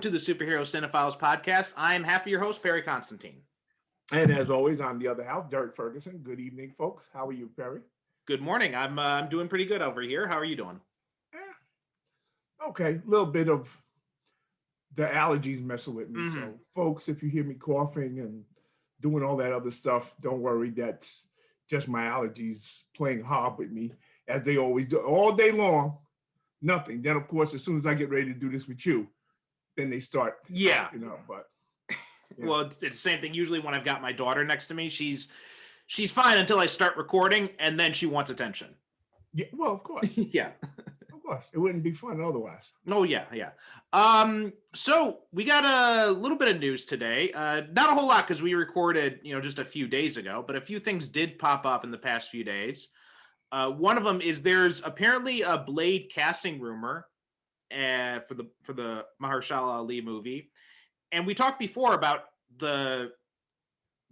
to the Superhero Cinephiles podcast. I'm happy your host, Perry Constantine. And as always, I'm the other half, Derek Ferguson. Good evening, folks. How are you, Perry? Good morning. I'm doing pretty good over here. How are you doing? Okay, a little bit of the allergies messing with me. So, folks, if you hear me coughing and doing all that other stuff, don't worry. That's just my allergies playing hard with me, as they always do all day long. Nothing. Then, of course, as soon as I get ready to do this with you, then they start. Yeah. But yeah. Well, it's the same thing. Usually, when I've got my daughter next to me, she's fine until I start recording, and then she wants attention. Yeah. Well, of course. Yeah. Of course, it wouldn't be fun otherwise. Oh yeah. So we got a little bit of news today. Not a whole lot because we recorded, just a few days ago, but a few things did pop up in the past few days. One of them is there's apparently a Blade casting rumor for the Mahershala Ali movie, and we talked before about the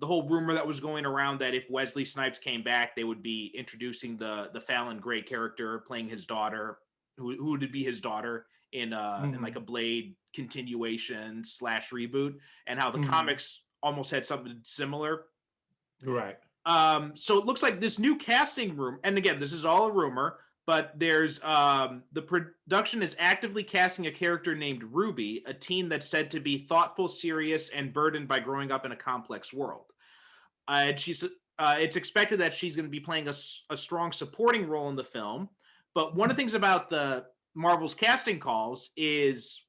whole rumor that was going around that if Wesley Snipes came back, they would be introducing the Fallon Gray character playing his daughter, who would be his daughter in like a Blade continuation / reboot, and how the comics almost had something similar. Right. So it looks like this new casting room, and again, this is all a rumor, but there's the production is actively casting a character named Ruby, a teen that's said to be thoughtful, serious, and burdened by growing up in a complex world. And it's expected that she's going to be playing a strong supporting role in the film. But one of the things about the Marvel's casting calls is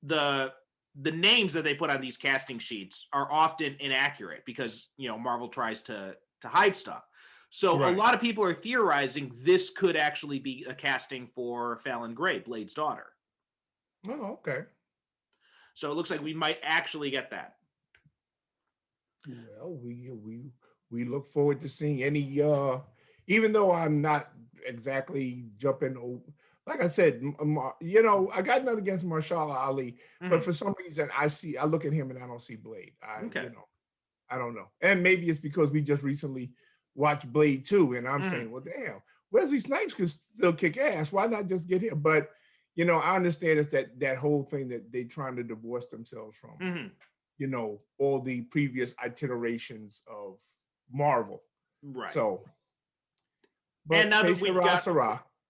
the names that they put on these casting sheets are often inaccurate because, Marvel tries to hide stuff. So right. A lot of people are theorizing this could actually be a casting for Fallon Gray, Blade's daughter. Oh, okay. So it looks like we might actually get that. Well, we look forward to seeing any, even though I'm not exactly jumping, like I said, I got nothing against Mahershala Ali, but for some reason I look at him and I don't see Blade. I don't know. And maybe it's because we just recently watched Blade 2 and I'm saying, well, damn, Wesley Snipes could still kick ass. Why not just get him? But, I understand it's that whole thing that they're trying to divorce themselves from, all the previous iterations of Marvel. Right. So, but and now that we've got,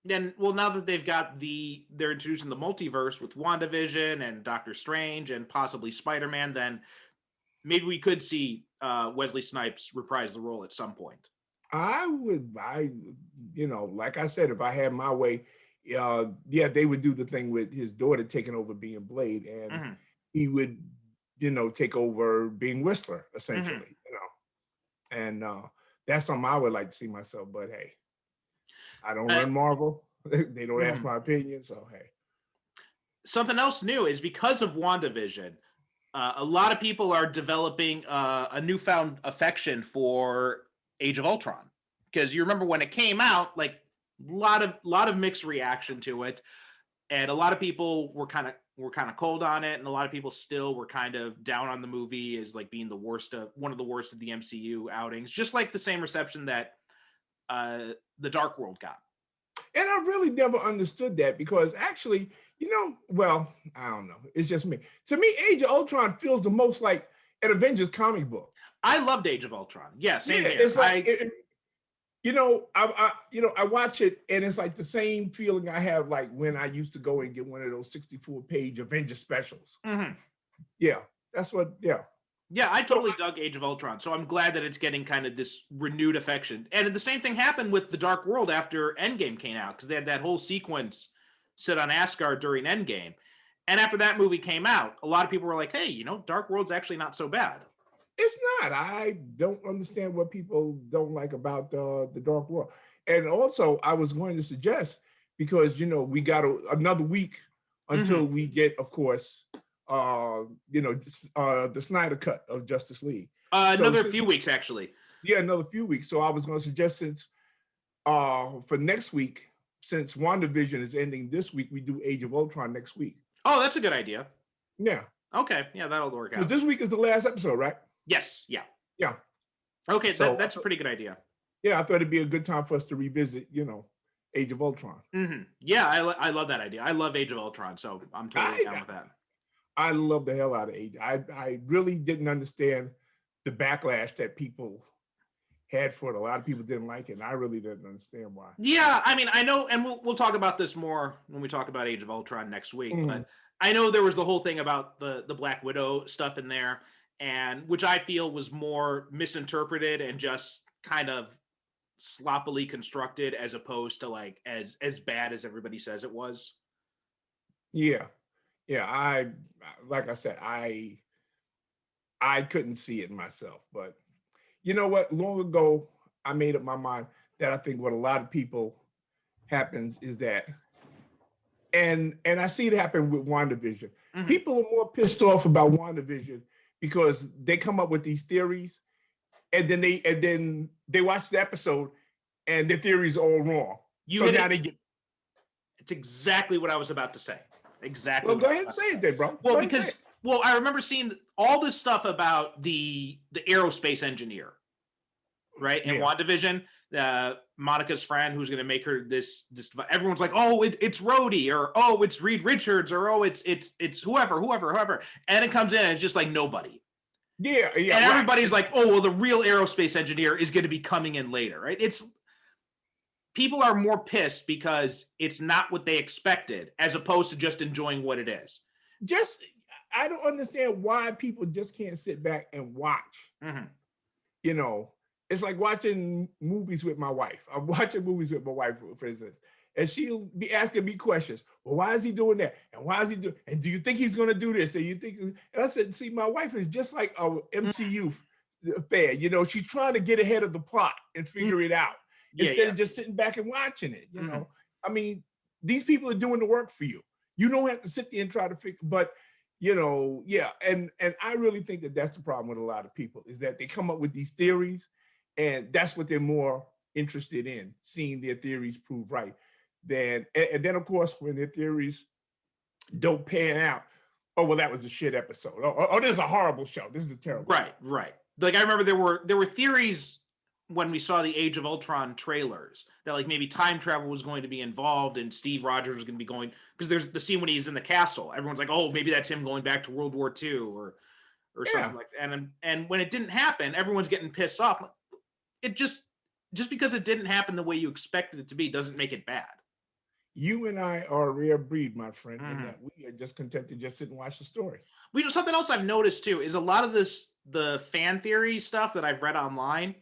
now that they've got they're introducing the multiverse with WandaVision and Doctor Strange and possibly Spider-Man, then maybe we could see Wesley Snipes reprise the role at some point. Like I said, if I had my way, they would do the thing with his daughter taking over being Blade, and he would, take over being Whistler, essentially, and that's something I would like to see myself. But hey, I don't run Marvel. They don't ask my opinion, so hey. Something else new is because of WandaVision, a lot of people are developing a newfound affection for Age of Ultron, because you remember when it came out, like a lot of mixed reaction to it, and a lot of people were kind of cold on it, and a lot of people still were kind of down on the movie as like being one of the worst of the MCU outings, just like the same reception that the Dark World got. And I really never understood that because actually, well, I don't know. It's just me. To me, Age of Ultron feels the most like an Avengers comic book. I loved Age of Ultron. Yeah, same here. It's like, I watch it and it's like the same feeling I have like when I used to go and get one of those 64-page Avengers specials. Yeah, that's what, yeah. Yeah, I totally dug Age of Ultron, so I'm glad that it's getting kind of this renewed affection. And the same thing happened with The Dark World after Endgame came out, because they had that whole sequence set on Asgard during Endgame. And after that movie came out, a lot of people were like, hey, Dark World's actually not so bad. It's not. I don't understand what people don't like about the Dark World. And also, I was going to suggest, because, we got another week until we get, of course, the Snyder Cut of Justice League. Another few weeks, actually. Yeah, another few weeks. So I was going to suggest since for next week, since WandaVision is ending this week, we do Age of Ultron next week. Oh, that's a good idea. Yeah. Okay. Yeah, that'll work out. This week is the last episode, right? Yes. Yeah. Yeah. Okay, so that's a pretty good idea. Yeah, I thought it'd be a good time for us to revisit, Age of Ultron. Yeah, I love that idea. I love Age of Ultron, so I'm totally down with that. I love the hell out of Age. I really didn't understand the backlash that people had for it. A lot of people didn't like it, and I really didn't understand why. Yeah, I mean, I know, and we'll talk about this more when we talk about Age of Ultron next week. Mhm. But I know there was the whole thing about the Black Widow stuff in there, and which I feel was more misinterpreted and just kind of sloppily constructed, as opposed to like as bad as everybody says it was. Yeah, yeah. Like I said, I couldn't see it myself, but you know what? Long ago, I made up my mind that I think what a lot of people happens is that, and I see it happen with WandaVision. Mhm. People are more pissed off about WandaVision because they come up with these theories, and then they watch the episode, and the theory's all wrong. You So hit now it. they get, It's exactly what I was about to say. Exactly well, what go I was ahead and about say to it say. then, bro. Well, Go ahead and say because it. well, I remember seeing all this stuff about the aerospace engineer, right? And Yeah, WandaVision, Monica's friend who's going to make her this. Everyone's like, oh, it's Rhodey, or oh, it's Reed Richards, or oh, it's whoever, and it comes in and it's just like nobody, yeah, yeah, and right. everybody's like, oh, well, the real aerospace engineer is going to be coming in later, right? It's people are more pissed because it's not what they expected, as opposed to just enjoying what it is. Just, I don't understand why people just can't sit back and watch. Mm-hmm. You know, it's like watching movies with my wife. I'm watching movies with my wife, for instance, and she'll be asking me questions. Well, why is he doing that? And why is he doing? And do you think he's going to do this? And you think? And I said, see, my wife is just like a MCU fan. You know, she's trying to get ahead of the plot and figure it out Yeah, instead yeah. of just sitting back and watching it. You Mm-hmm. know, I mean, these people are doing the work for you. You don't have to sit there and try to figure. But you know, yeah, and I really think that that's the problem with a lot of people is that they come up with these theories, and that's what they're more interested in, seeing their theories prove right. And then of course when their theories don't pan out, oh well, that was a shit episode. Oh, this is a horrible show. This is a terrible show. Right. Like I remember there were theories when we saw the Age of Ultron trailers that like maybe time travel was going to be involved and Steve Rogers was going to be going, because there's the scene when he's in the castle. Everyone's like, oh, maybe that's him going back to World War II or Yeah, something like that. And when it didn't happen, everyone's getting pissed off. It just because it didn't happen the way you expected it to be doesn't make it bad. you and I are a rare breed, my friend, in Mm-hmm. that we are just content to just sit and watch the story. We know something else I've noticed too is a lot of the fan theory stuff that I've read online.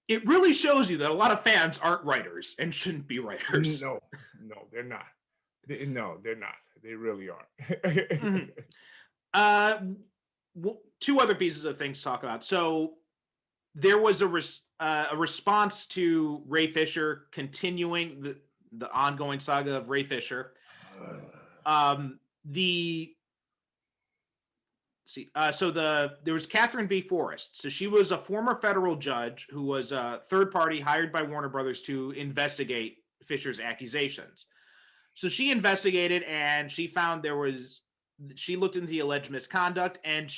It really shows you that a lot of fans aren't writers and shouldn't be writers. No, no, they're not. No, they're not. They really aren't. Mhm. Uh, two other pieces of things to talk about. So there was a response to Ray Fisher continuing the ongoing saga of Ray Fisher. The see so there was Catherine B. Forrest. So she was a former federal judge who was a third party hired by Warner Brothers to investigate Fisher's accusations. So she investigated and she found she looked into the alleged misconduct, and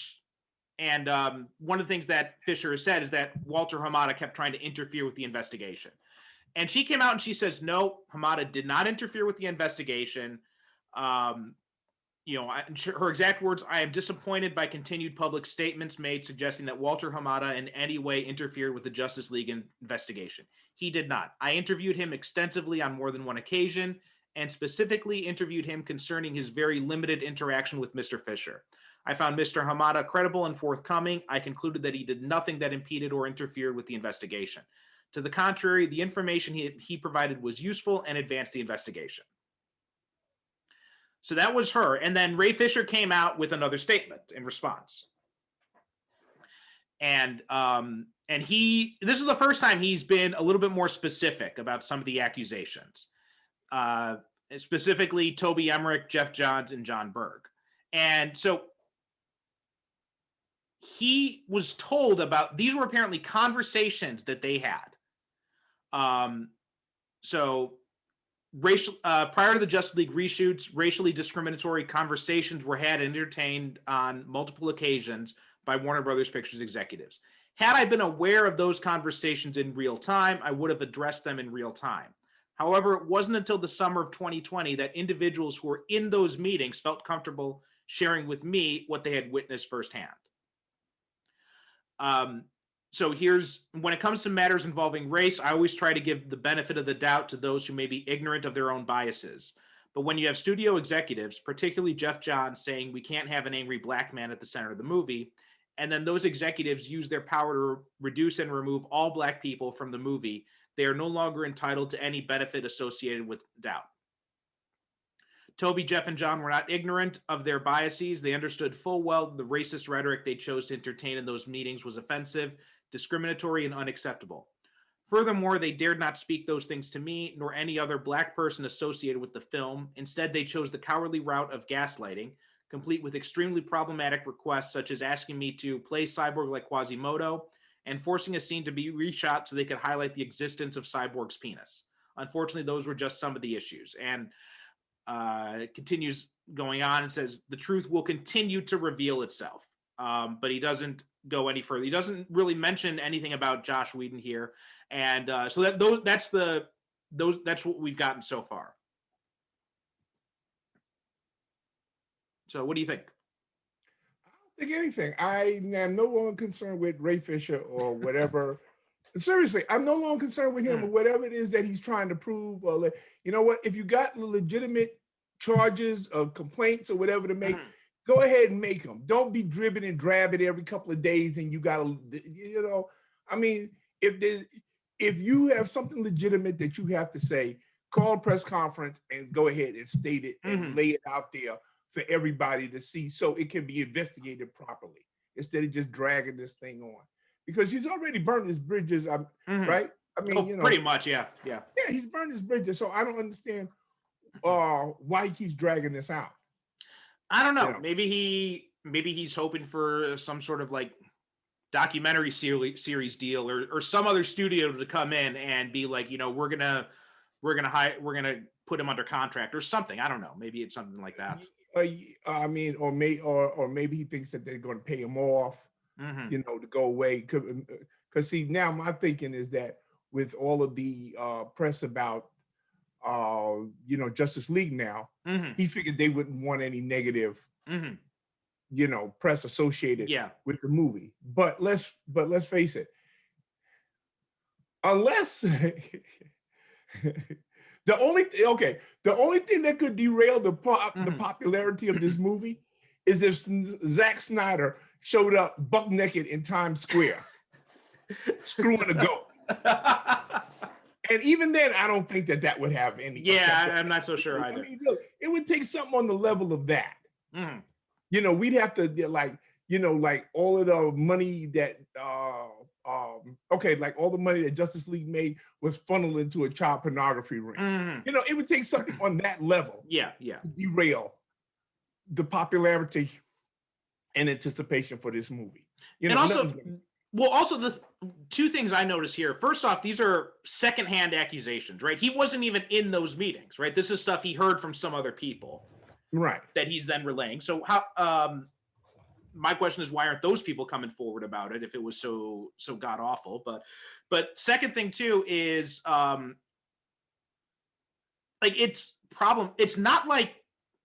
one of the things that Fisher has said is that Walter Hamada kept trying to interfere with the investigation. And she came out and she says, no, Hamada did not interfere with the investigation. Um, her exact words, I am disappointed by continued public statements made suggesting that Walter Hamada in any way interfered with the Justice League investigation. He did not. I interviewed him extensively on more than one occasion and specifically interviewed him concerning his very limited interaction with Mr. Fisher. I found Mr. Hamada credible and forthcoming. I concluded that he did nothing that impeded or interfered with the investigation. To the contrary, the information he provided was useful and advanced the investigation. So that was her. And then Ray Fisher came out with another statement in response. And this is the first time he's been a little bit more specific about some of the accusations. Specifically Toby Emmerich, Jeff Johns, and John Berg. And so he was told about, these were apparently conversations that they had. Prior to the Justice League reshoots, racially discriminatory conversations were had and entertained on multiple occasions by Warner Brothers Pictures executives. Had I been aware of those conversations in real time, I would have addressed them in real time. However, it wasn't until the summer of 2020 that individuals who were in those meetings felt comfortable sharing with me what they had witnessed firsthand. So here's, when it comes to matters involving race, I always try to give the benefit of the doubt to those who may be ignorant of their own biases. But when you have studio executives, particularly Jeff Johns, saying we can't have an angry black man at the center of the movie, and then those executives use their power to reduce and remove all black people from the movie, they are no longer entitled to any benefit associated with doubt. Toby, Jeff, and John were not ignorant of their biases. They understood full well the racist rhetoric they chose to entertain in those meetings was offensive, discriminatory, and unacceptable. Furthermore, they dared not speak those things to me, nor any other black person associated with the film. Instead, they chose the cowardly route of gaslighting, complete with extremely problematic requests such as asking me to play Cyborg like Quasimodo and forcing a scene to be reshot so they could highlight the existence of Cyborg's penis. Unfortunately, those were just some of the issues. And it continues going on and says the truth will continue to reveal itself. But he doesn't go any further. He doesn't really mention anything about Joss Whedon here, and so that's what we've gotten so far. So, what do you think? I don't think anything. I am no longer concerned with Ray Fisher or whatever. Seriously, I'm no longer concerned with him or whatever it is that he's trying to prove. Or you know what? If you got legitimate charges or complaints or whatever to make, go ahead and make them. Don't be dribbling and drabbing every couple of days and you got to, you know, I mean, if you have something legitimate that you have to say, call a press conference and go ahead and state it and lay it out there for everybody to see so it can be investigated properly instead of just dragging this thing on. Because he's already burned his bridges, right? I mean, you know, pretty much, yeah. He's burned his bridges, so I don't understand why he keeps dragging this out. I don't know. You know? Maybe he's hoping for some sort of like documentary series deal or some other studio to come in and be like, you know, we're gonna put him under contract or something. I don't know. Maybe it's something like that. I mean, or maybe he thinks that they're going to pay him off. You know, to go away. Because see, now my thinking is that with all of the press about, you know, Justice League now, he figured they wouldn't want any negative, you know, press associated with the movie. But let's face it, unless the only thing that could derail the popularity of this movie is if Zack Snyder showed up buck naked in Times Square, screwing a goat. And even then, I don't think that would have any. Yeah, I'm not so sure either. I mean, look, it would take something on the level of that. You know, we'd have to like, you know, like all of the money that, like all the money that Justice League made was funneled into a child pornography ring. You know, it would take something on that level. Yeah. To derail the popularity and anticipation for this movie. You know, and also, the two things I notice here. First off, these are secondhand accusations, right? He wasn't even in those meetings, right? This is stuff he heard from some other people, right? That he's then relaying. So how? My question is, why aren't those people coming forward about it if it was so god awful? But second thing too is like it's not like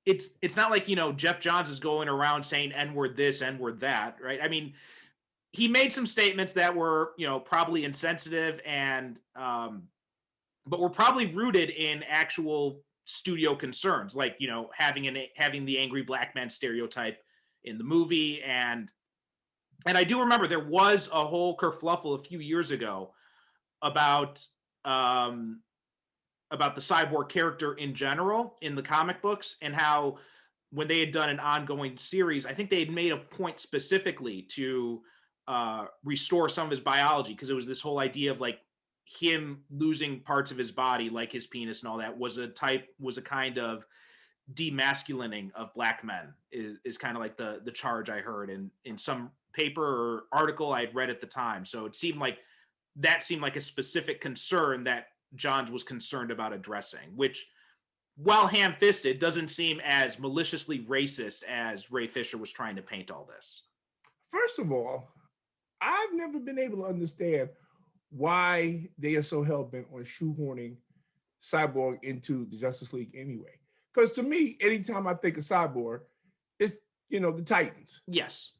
it's not like, you know, Jeff Johns is going around saying N-word this, N-word that, right? I mean, he made some statements that were, you know, probably insensitive and but were probably rooted in actual studio concerns, like, you know, having the angry black man stereotype in the movie. And I do remember there was a whole kerfluffle a few years ago about the Cyborg character in general in the comic books, and how when they had done an ongoing series, I think they had made a point specifically to restore some of his biology, because it was this whole idea of like him losing parts of his body, like his penis and all that, was a kind of demasculating of black men is kind of like the charge I heard in some paper or article I had read at the time. So it seemed like a specific concern that Johns was concerned about addressing, which, while ham-fisted, doesn't seem as maliciously racist as Ray Fisher was trying to paint all this. First of all, I've never been able to understand why they are so hell-bent on shoehorning Cyborg into the Justice League anyway. Because to me, anytime I think of Cyborg, it's the Titans. Yes.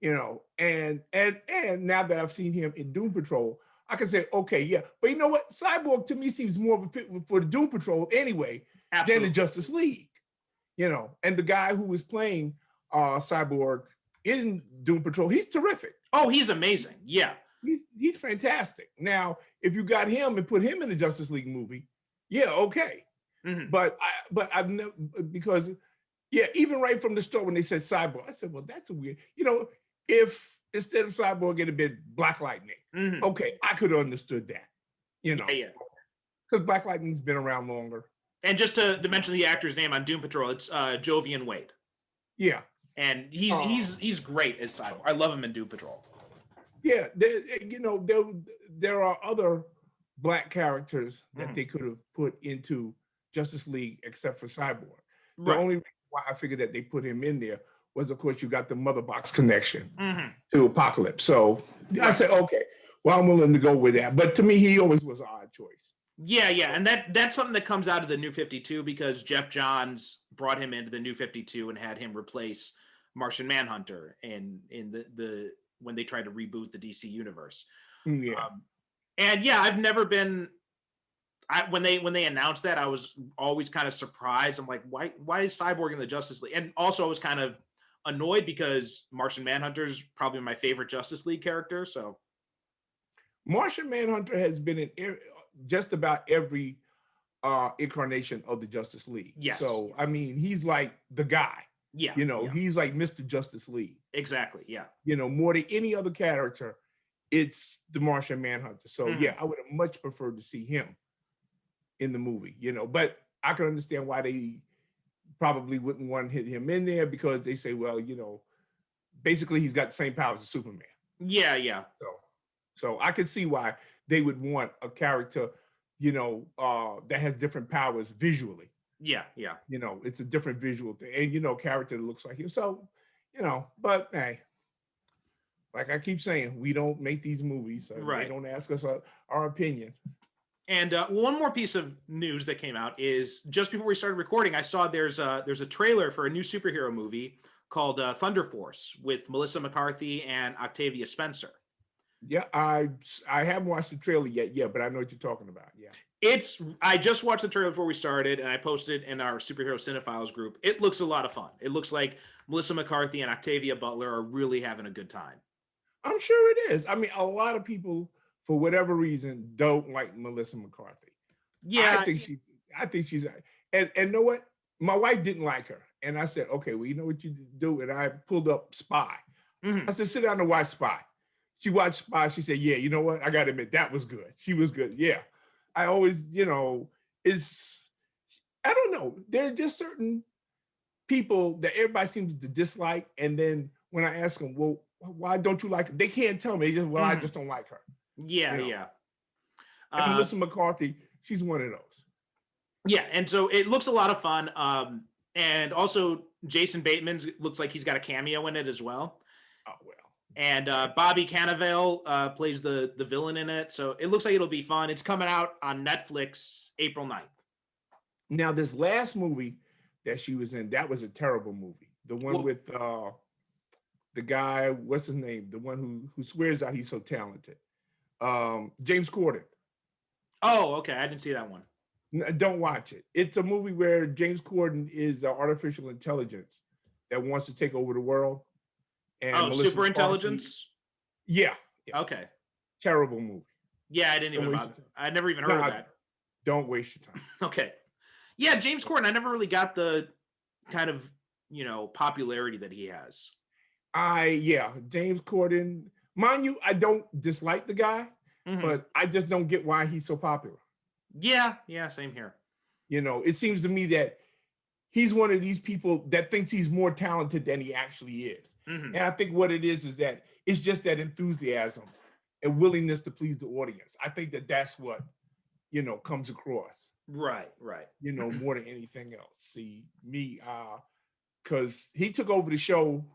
And now that I've seen him in Doom Patrol, I can say, okay, yeah. But you know what? Cyborg to me seems more of a fit for the Doom Patrol anyway than the Justice League. And the guy who was playing Cyborg in Doom Patrol, he's terrific. Oh, he's amazing. Yeah. He's fantastic. Now, if you got him and put him in the Justice League movie, yeah, okay. Mm-hmm. But I've never, because even right from the start when they said Cyborg, I said, well, that's a weird, if instead of Cyborg it had been Black Lightning, okay, I could have understood that, Yeah. Because Black Lightning's been around longer. And just to mention the actor's name on Doom Patrol, it's Jovian Wade. Yeah. And he's great as Cyborg. I love him in Doom Patrol. Yeah, there are other Black characters that they could have put into Justice League except for Cyborg. The only reason why I figured that they put him in there was, of course, you got the Mother Box connection to Apocalypse. So I said, okay, well, I'm willing to go with that. But to me, he always was an odd choice. Yeah, and that's something that comes out of the New 52 because Jeff Johns brought him into the New 52 and had him replace Martian Manhunter in the when they tried to reboot the DC universe. Yeah. I've never been. When they announced that, I was always kind of surprised. I'm like, why is Cyborg in the Justice League? And also, I was kind of annoyed because Martian Manhunter is probably my favorite Justice League character. So, Martian Manhunter has been in just about every incarnation of the Justice League. Yes. So, I mean, he's like the guy. Yeah. He's like Mr. Justice League. Exactly. Yeah. More than any other character, it's the Martian Manhunter. So, I would have much preferred to see him in the movie, but I can understand why they probably wouldn't want to hit him in there because they say, well, basically he's got the same powers as Superman. Yeah. So I can see why they would want a character, that has different powers visually. Yeah. It's a different visual thing. And, character that looks like him. So, but hey, like I keep saying, we don't make these movies. So They don't ask us our opinion. And one more piece of news that came out is just before we started recording, I saw there's a trailer for a new superhero movie called Thunder Force with Melissa McCarthy and Octavia Spencer. Yeah, I haven't watched the trailer yet. Yeah, but I know what you're talking about. Yeah. I just watched the trailer before we started and I posted it in our Superhero Cinephiles group. It looks a lot of fun. It looks like Melissa McCarthy and Octavia Butler are really having a good time. I'm sure it is. I mean, a lot of people, for whatever reason, don't like Melissa McCarthy. Yeah. I think she's, and you know what? My wife didn't like her. And I said, okay, well, you know what you do? And I pulled up Spy. I said, sit down and watch Spy. She watched Spy. She said, yeah, you know what? I got to admit, that was good. She was good. Yeah. I always, I don't know. There are just certain people that everybody seems to dislike. And then when I ask them, well, why don't you like her? They can't tell me. They just, I just don't like her. Yeah. And Melissa McCarthy, she's one of those. Yeah, and so it looks a lot of fun. And also Jason Bateman looks like he's got a cameo in it as well. Oh, well. And Bobby Cannavale plays the villain in it. So it looks like it'll be fun. It's coming out on Netflix April 9th. Now, this last movie that she was in, that was a terrible movie. The one with the guy, what's his name? The one who swears out he's so talented. James Corden. Oh, okay. I didn't see that one. Don't watch it. It's a movie where James Corden is artificial intelligence that wants to take over the world. And super intelligence? Yeah. Okay. Terrible movie. Yeah, I didn't even I never even heard of that. Don't waste your time. Okay. Yeah, James Corden, I never really got the kind of, popularity that he has. James Corden. Mind you, I don't dislike the guy, but I just don't get why he's so popular. Yeah, same here. It seems to me that he's one of these people that thinks he's more talented than he actually is. And I think what it is that it's just that enthusiasm and willingness to please the audience. I think that's what, comes across. Right. More than anything else. See, me, because he took over the show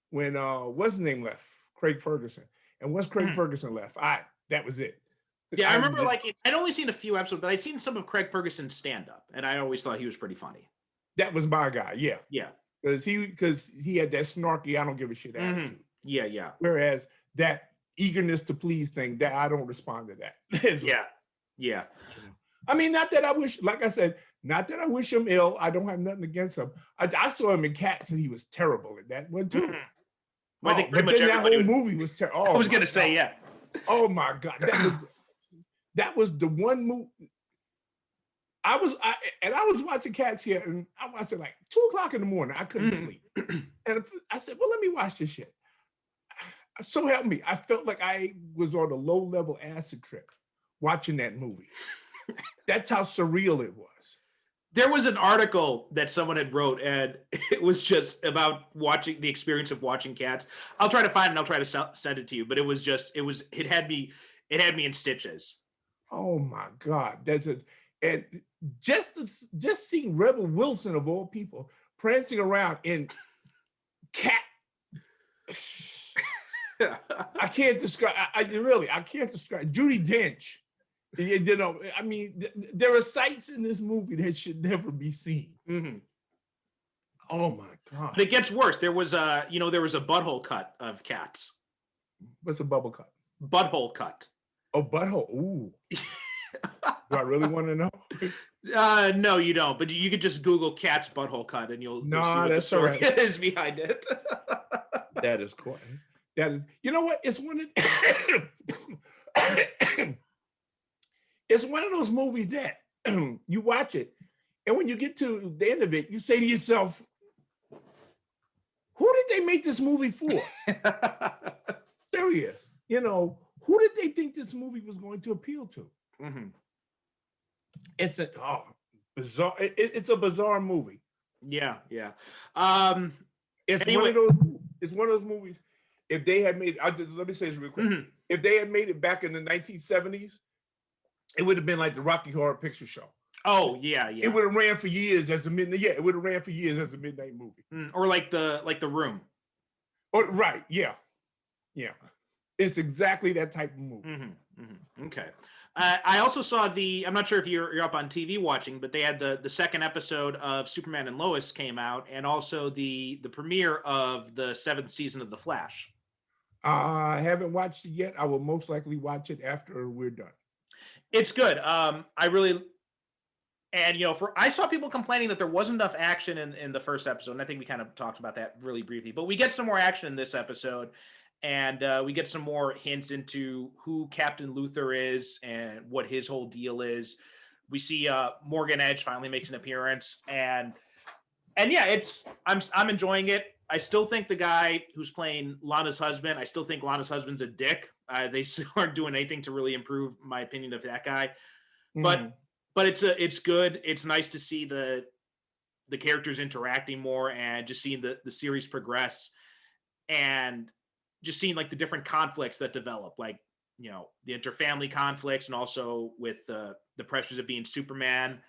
when, what's his name left? Craig Ferguson. And once Craig Ferguson left, that was it. Yeah, I remember I'd only seen a few episodes, but I'd seen some of Craig Ferguson's stand-up, and I always thought he was pretty funny. That was my guy, yeah. Yeah. because he had that snarky, I don't give a shit attitude. Yeah, yeah. Whereas that eagerness to please thing, that I don't respond to that. Yeah, yeah. I mean, not that I wish, like I said, not that I wish him ill. I don't have nothing against him. I saw him in Cats and he was terrible in that one too. Well, I think pretty much then that whole movie was terrible. I was gonna say, yeah. Oh my God, that was the one movie. I was watching Cats here, and I watched it like 2:00 in the morning. I couldn't sleep, and I said, "Well, let me watch this shit." So help me, I felt like I was on a low-level acid trip watching that movie. That's how surreal it was. There was an article that someone had wrote, and it was just about watching the experience of watching Cats. I'll try to find it and I'll try to send it to you. But it had me in stitches. Oh my God, and just seeing Rebel Wilson of all people prancing around in cat. I can't describe. I can't describe Judi Dench. You know, I mean, there are sights in this movie that should never be seen. Oh my God! But it gets worse. There was a butthole cut of Cats. What's a bubble cut? Butthole cut. Oh, butthole. Ooh. Do I really want to know? No, you don't. But you could just Google Cats butthole cut, and you'll see what the story is behind it. That is cool. That is. You know what? It's one of. It's one of those movies that you watch it, and when you get to the end of it, you say to yourself, "Who did they make this movie for?" Serious. You know, who did they think this movie was going to appeal to? It's a bizarre. It's a bizarre movie. Yeah, yeah. It's one of those. It's one of those movies. If they had made, let me say this real quick. If they had made it back in the 1970s, it would have been like the Rocky Horror Picture Show. Oh yeah, yeah. It would have ran for years as a midnight. Yeah, it would have ran for years as a midnight movie. Or like the Room. Or right, yeah, yeah. It's exactly that type of movie. Okay. I also saw I'm not sure if you're up on TV watching, but they had the second episode of Superman and Lois came out, and also the premiere of the 7th season of The Flash. I haven't watched it yet. I will most likely watch it after we're done. It's good. I saw people complaining that there wasn't enough action in the first episode, and I think we kind of talked about that really briefly. But we get some more action in this episode, and we get some more hints into who Captain Luthor is and what his whole deal is. We see Morgan Edge finally makes an appearance, and yeah, I'm enjoying it. I still think the guy who's playing Lana's husband, I still think Lana's husband's a dick. They still aren't doing anything to really improve my opinion of that guy. But it's good. It's nice to see the characters interacting more and just seeing the series progress, and just seeing like the different conflicts that develop, like, you know, the interfamily conflicts, and also with the pressures of being Superman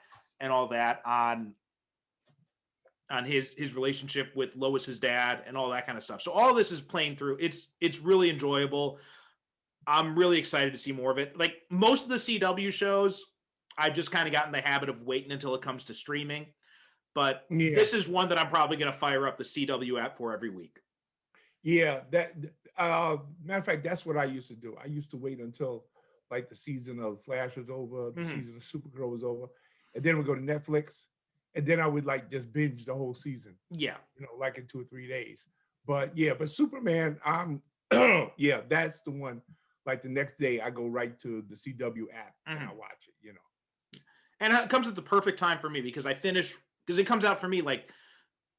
and all that on his relationship with Lois's dad and all that kind of stuff. So all of this is playing through. It's really enjoyable. I'm really excited to see more of it. Like most of the CW shows, I just kind of got in the habit of waiting until it comes to streaming. But this is one that I'm probably going to fire up the CW app for every week. Yeah, that matter of fact, that's what I used to do. I used to wait until like the season of Flash was over, the season of Supergirl was over, and then we go to Netflix, and then I would like just binge the whole season. Yeah, you know, like in 2 or 3 days. But yeah, but Superman, yeah, that's the one. Like the next day, I go right to the CW app and I watch it. You know, and it comes at the perfect time for me because it comes out for me like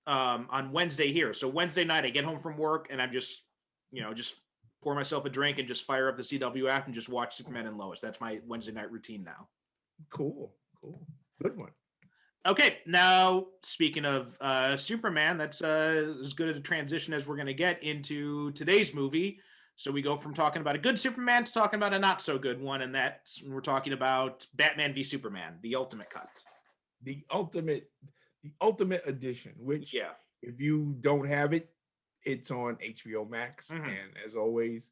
on Wednesday here. So Wednesday night, I get home from work and I'm just pour myself a drink and just fire up the CW app and just watch Superman and Lois. That's my Wednesday night routine now. Cool. Good one. Okay, now speaking of Superman, that's as good a transition as we're going to get into today's movie. So we go from talking about a good Superman to talking about a not so good one, and we're talking about Batman v Superman, the Ultimate Cut. The ultimate edition, which if you don't have it, it's on HBO Max. And as always,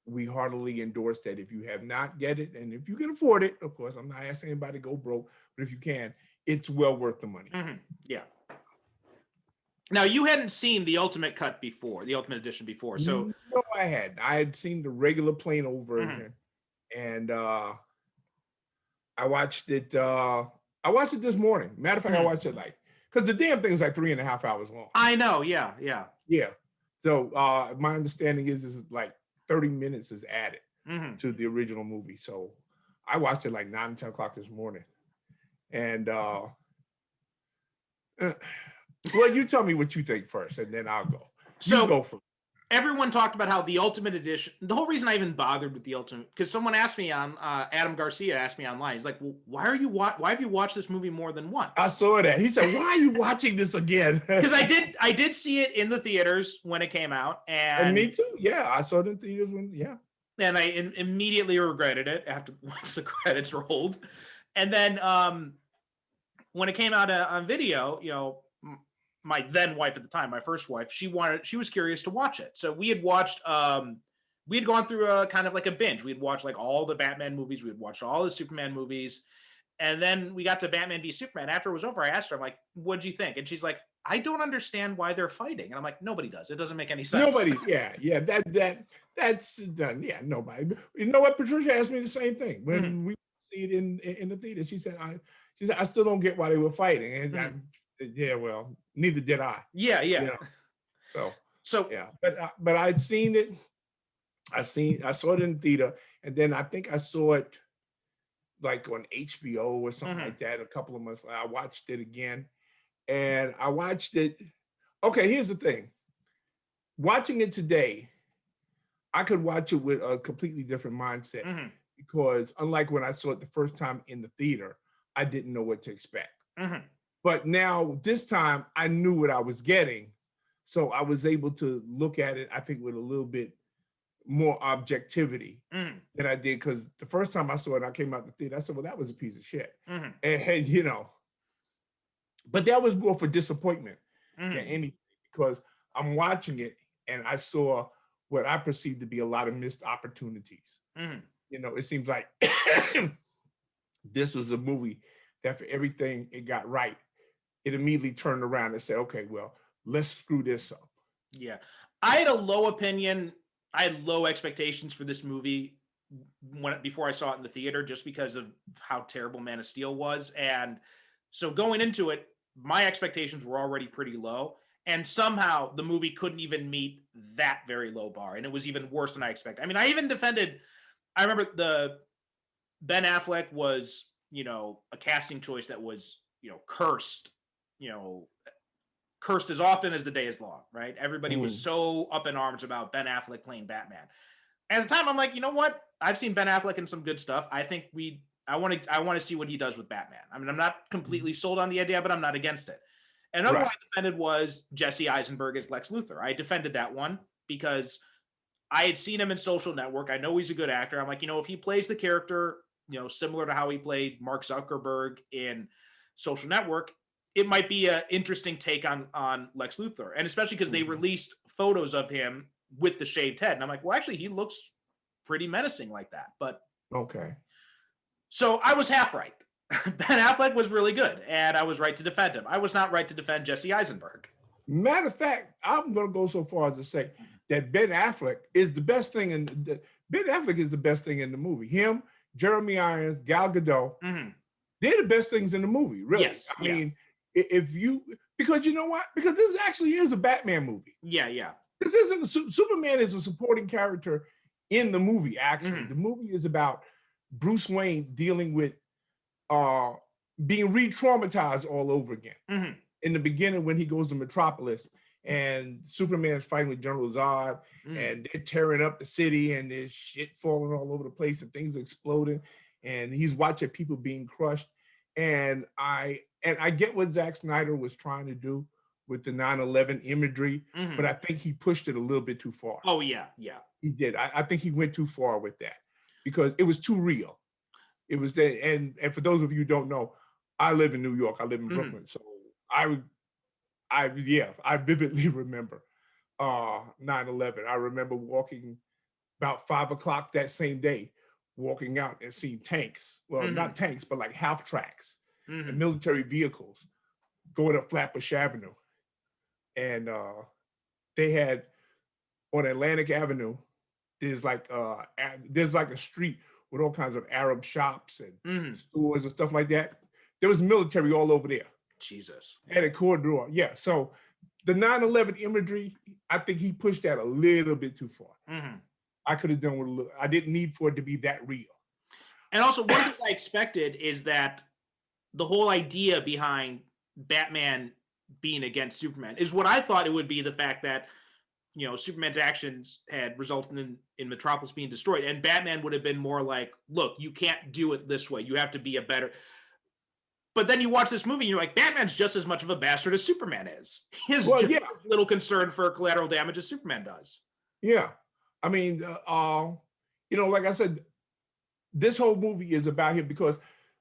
we heartily endorse that if you have not get it, and if you can afford it, of course, I'm not asking anybody to go broke, but if you can, it's well worth the money. Yeah. Now you hadn't seen the Ultimate Cut before, the Ultimate Edition before, so No, I hadn't. I had seen the regular plain old mhm, version, and I watched it. I watched it this morning. Matter of fact, I mhm. watched it like because the damn thing is like 3.5 hours long. I know, yeah, yeah. Yeah. So my understanding is like 30 minutes is added Mhm. to the original movie. So I watched it like 9, 10 o'clock this morning. And uh, well, you tell me what you think first, and then I'll go. You So go first. everyone talked about how the Ultimate Edition. The whole reason I even bothered with the Ultimate, because someone asked me on Adam Garcia asked me online. He's like, "Well, why have you watched this movie more than I once?" saw that. He said, "Why are you watching this again?" Because I did see it in the theaters when it came out, And and me too. Yeah, I saw it in theaters when. Yeah. I immediately regretted it after once the credits rolled, and then when it came out on video, my then wife at the time, my first wife, she was curious to watch it. So we had gone through a kind of like a binge. We'd watched like all the Batman movies, we had watched all the Superman movies, and then we got to Batman v Superman. After it was over, I asked her, I'm like, "What'd you think?" And she's like, "I don't understand why they're fighting." And I'm like, "Nobody does. It doesn't make any sense." Nobody. Yeah, yeah. That's done. Yeah, nobody. You know what? Patricia asked me the same thing Mhm, when we see it in the theater. She said I still don't get why they were fighting, and mhm. yeah, well, neither did I. Yeah, You yeah. know. So So yeah, but I'd seen it. I saw it in theater, and then I think I saw it like on HBO or something mhm, like that. A couple of months later, I watched it again, and I watched it. Okay, here's the thing. Watching it today, I could watch it with a completely different mindset mhm, because unlike when I saw it the first time in the theater, I didn't know what to expect. mhm, But now this time I knew what I was getting. So I was able to look at it, I think, with a little bit more objectivity mhm, than I did. Because the first time I saw it, I came out the theater, I said, well, that was a piece of shit. mhm, And but that was more for disappointment than mhm, anything because I'm watching it and I saw what I perceived to be a lot of missed opportunities. mhm. It seems like this was a movie that for everything it got right, it immediately turned around and said, okay, well, let's screw this up. Yeah. I had a low opinion. I had low expectations for this movie before I saw it in the theater just because of how terrible Man of Steel was. And so going into it, my expectations were already pretty low. And somehow the movie couldn't even meet that very low bar. And it was even worse than I expected. I mean, I even defended, I remember the Ben Affleck was, a casting choice that was, cursed, you know, cursed as often as the day is long, right? Everybody was Mm, so up in arms about Ben Affleck playing Batman. At the time, I'm like, you know what? I've seen Ben Affleck in some good stuff. I want to see what he does with Batman. I mean, I'm not mhm, completely sold on the idea, but I'm not against it. Another one right. I defended was Jesse Eisenberg as Lex Luthor. I defended that one because I had seen him in Social Network. I know he's a good actor. I'm like, if he plays the character, similar to how he played Mark Zuckerberg in Social Network, it might be an interesting take on Lex Luthor, and especially because they Mhm. released photos of him with the shaved head, and I'm like, well, actually, he looks pretty menacing like that. But Okay. so I was half right. Ben Affleck was really good, and I was right to defend him. I was not right to defend Jesse Eisenberg. Matter of fact, I'm going to go so far as to say that Ben Affleck is the best thing Ben Affleck is the best thing in the movie. Him, Jeremy Irons, Gal Gadot, Mhm. they're the best things in the movie, really. Yes, I yeah, mean, if you because you know what? Because this actually is a Batman movie. yeah, yeah. This isn't Superman is a supporting character in the movie. Actually, Mhm. the movie is about Bruce Wayne dealing with uh being re-traumatized all over again. Mhm. In the beginning, when he goes to Metropolis and Superman is fighting with General Zod, Mhm. and they're tearing up the city, and there's shit falling all over the place, and things are exploding, and he's watching people being crushed. And I get what Zack Snyder was trying to do with the 9/11 imagery, but Mhm. I think he pushed it a little bit too far. Oh yeah, yeah. He did. I think he went too far with that because it was too real. It was that, and for those of you who don't know, I live in New York. I live in Mhm. Brooklyn, so I yeah, I vividly remember 9/11. I remember walking about 5 o'clock that same day, walking out and seeing tanks. Well, not Mhm. tanks, but like half tracks and Mhm. military vehicles going up Flatbush Avenue. and they had on Atlantic Avenue. There's like a street with all kinds of Arab shops and stores and stuff like that. There was military all over there. Jesus. Had a corridor. Yeah. So the 9/11 imagery, I think he pushed that a little bit too far. I could have done with a little. I didn't need for it to be that real. And also, one thing I expected is that the whole idea behind Batman being against Superman is what I thought it would be, the fact that, Superman's actions had resulted in Metropolis being destroyed, and Batman would have been more like, look, you can't do it this way. You have to be a better. But then you watch this movie and you're like, Batman's just as much of a bastard as Superman is. He has just as little concern for collateral damage as Superman does. Yeah. I mean, like I said, this whole movie is about him, because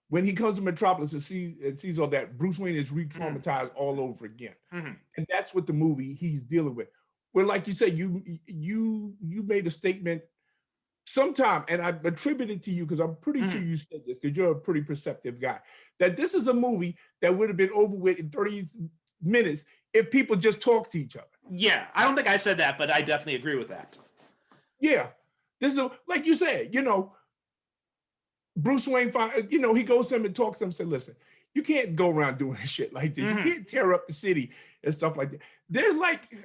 when he comes to Metropolis and sees all that, Bruce Wayne is re-traumatized all over again. And that's what the movie he's dealing with. Well, like you said, you made a statement sometime, and I attribute it to you because I'm pretty sure you said this because you're a pretty perceptive guy, that this is a movie that would have been over with in 30 minutes if people just talk to each other. Yeah, I don't think I said that, but I definitely agree with that. Yeah, this is like you said, Bruce Wayne, he goes to him and talks to him and says, listen, you can't go around doing shit like this. You can't tear up the city and stuff like that. There's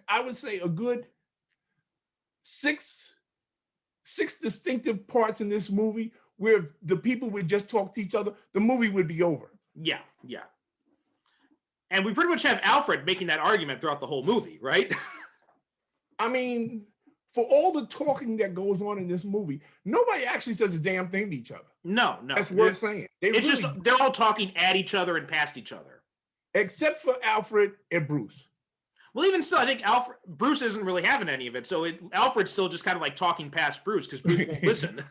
I would say a good six distinctive parts in this movie where the people would just talk to each other, the movie would be over. Yeah. And we pretty much have Alfred making that argument throughout the whole movie, right? I mean, for all the talking that goes on in this movie, nobody actually says a damn thing to each other. No. That's worth saying. They're all talking at each other and past each other. Except for Alfred and Bruce. Well, even still, I think Bruce isn't really having any of it. So Alfred's still just kind of like talking past Bruce because Bruce won't listen.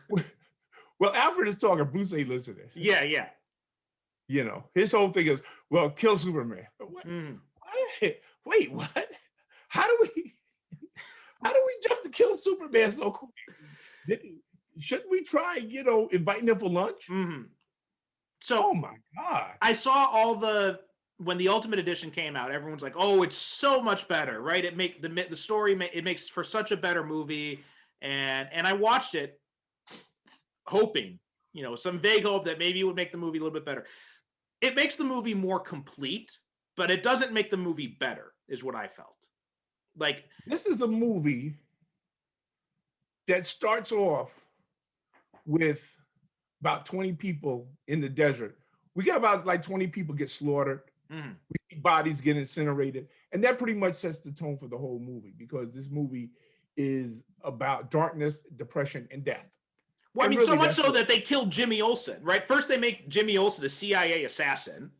Well, Alfred is talking, Bruce ain't listening. Yeah. His whole thing is, well, kill Superman. What? Wait, what? How do we jump to kill Superman so quick? Shouldn't we try, inviting him for lunch? So, oh my God. I saw when the Ultimate Edition came out, everyone's like, "Oh, it's so much better, right? It the story it makes for such a better movie." And I watched it, hoping, some vague hope that maybe it would make the movie a little bit better. It makes the movie more complete, but it doesn't make the movie better, is what I felt. Like, this is a movie that starts off with about 20 people in the desert. We got about 20 people get slaughtered. We see bodies get incinerated. And that pretty much sets the tone for the whole movie, because this movie is about darkness, depression, and death. Well, I mean, really, so much so that they killed Jimmy Olsen, right? First, they make Jimmy Olsen a CIA assassin,